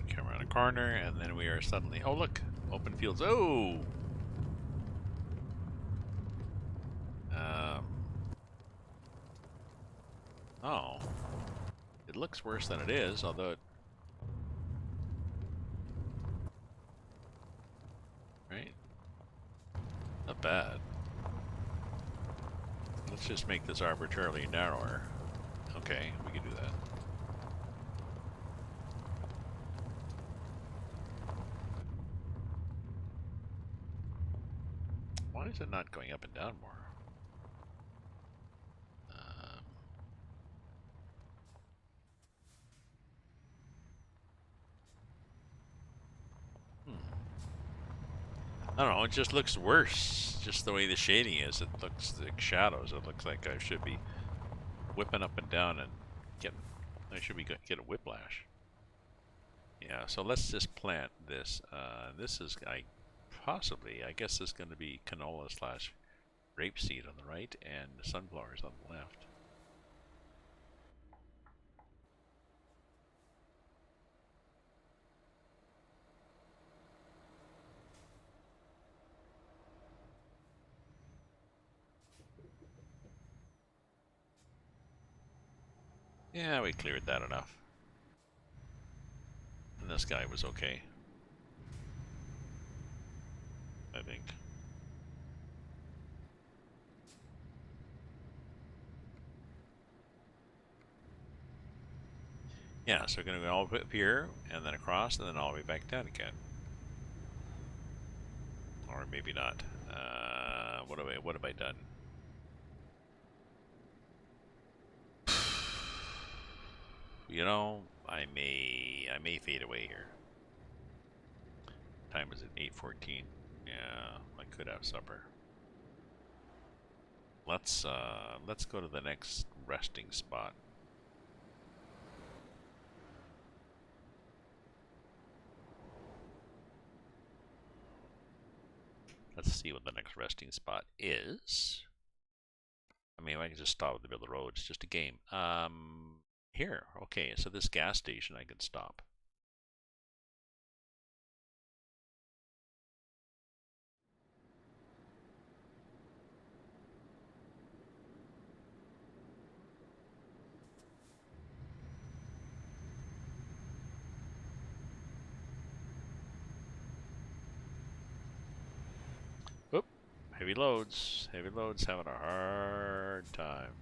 come around a corner, and then we are suddenly, oh look, open fields. Oh! Oh. It looks worse than it is, although it... Right? Not bad. Let's just make this arbitrarily narrower. Okay, we can do that. Why is it not going up and down more? I don't know, it just looks worse. Just the way the shading is, it looks like shadows. It looks like I should be whipping up and down and I should be get a whiplash. Yeah, so let's just plant this. This is, I guess this is going to be canola slash rapeseed on the right and sunflowers on the left. Yeah, we cleared that enough. And this guy was okay, I think. Yeah, so we're going to go all the way up here, and then across, and then all the way back down again. Or maybe not. What have I done? You know, I may fade away here. Time is at 8:14. Yeah, I could have supper. Let's go to the next resting spot. Let's see what the next resting spot is. I mean, I can just stop at the middle of the road. It's just a game. Here. Okay, so this gas station I can stop. Oop. Heavy loads. Heavy loads having a hard time.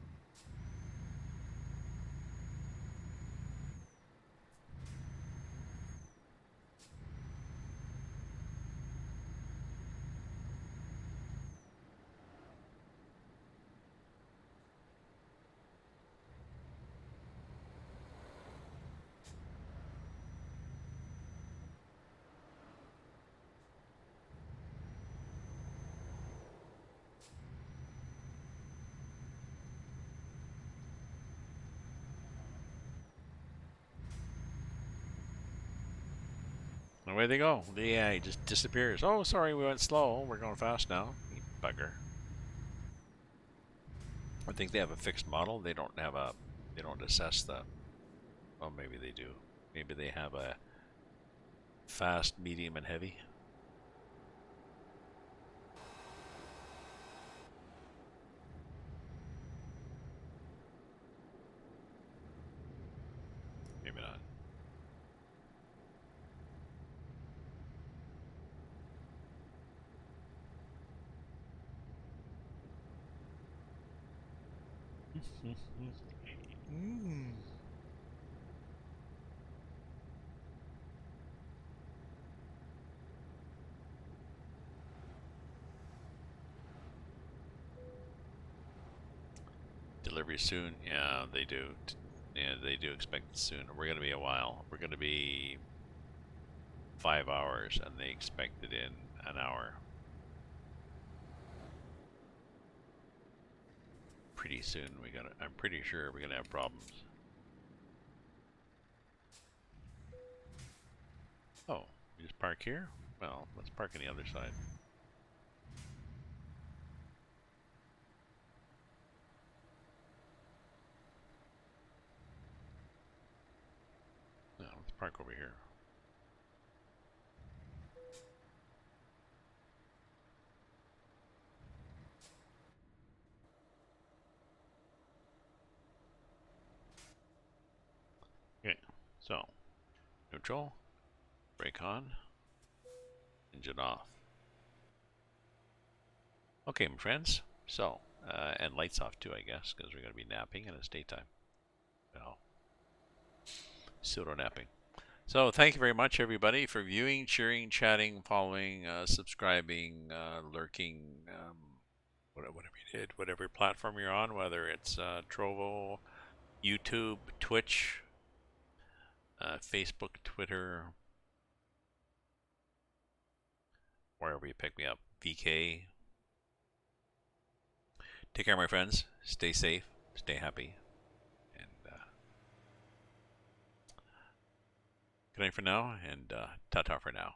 Away they go. Yeah, he just disappears. Oh, sorry, we went slow. We're going fast now. You bugger. I think they have a fixed model. They don't have a. They don't assess the. Oh, maybe they do. Maybe they have a fast, medium, and heavy. Maybe not. Delivery soon. Yeah, they do. Yeah, they do expect it soon. We're gonna be a while. We're gonna be 5 hours, and they expect it in an hour. Pretty soon, we gotta. I'm pretty sure we're gonna have problems. Oh, we just park here? Well, let's park on the other side. No, let's park over here. Okay, so neutral, brake on, engine off. Okay, my friends. So, and lights off too, I guess, because we're going to be napping and it's daytime. Well, pseudo napping. So, thank you very much, everybody, for viewing, cheering, chatting, following, subscribing, lurking, whatever you did, whatever platform you're on, whether it's Trovo, YouTube, Twitch, Facebook, Twitter, wherever you pick me up, VK. Take care, my friends. Stay safe, stay happy, and good night for now, and ta-ta for now.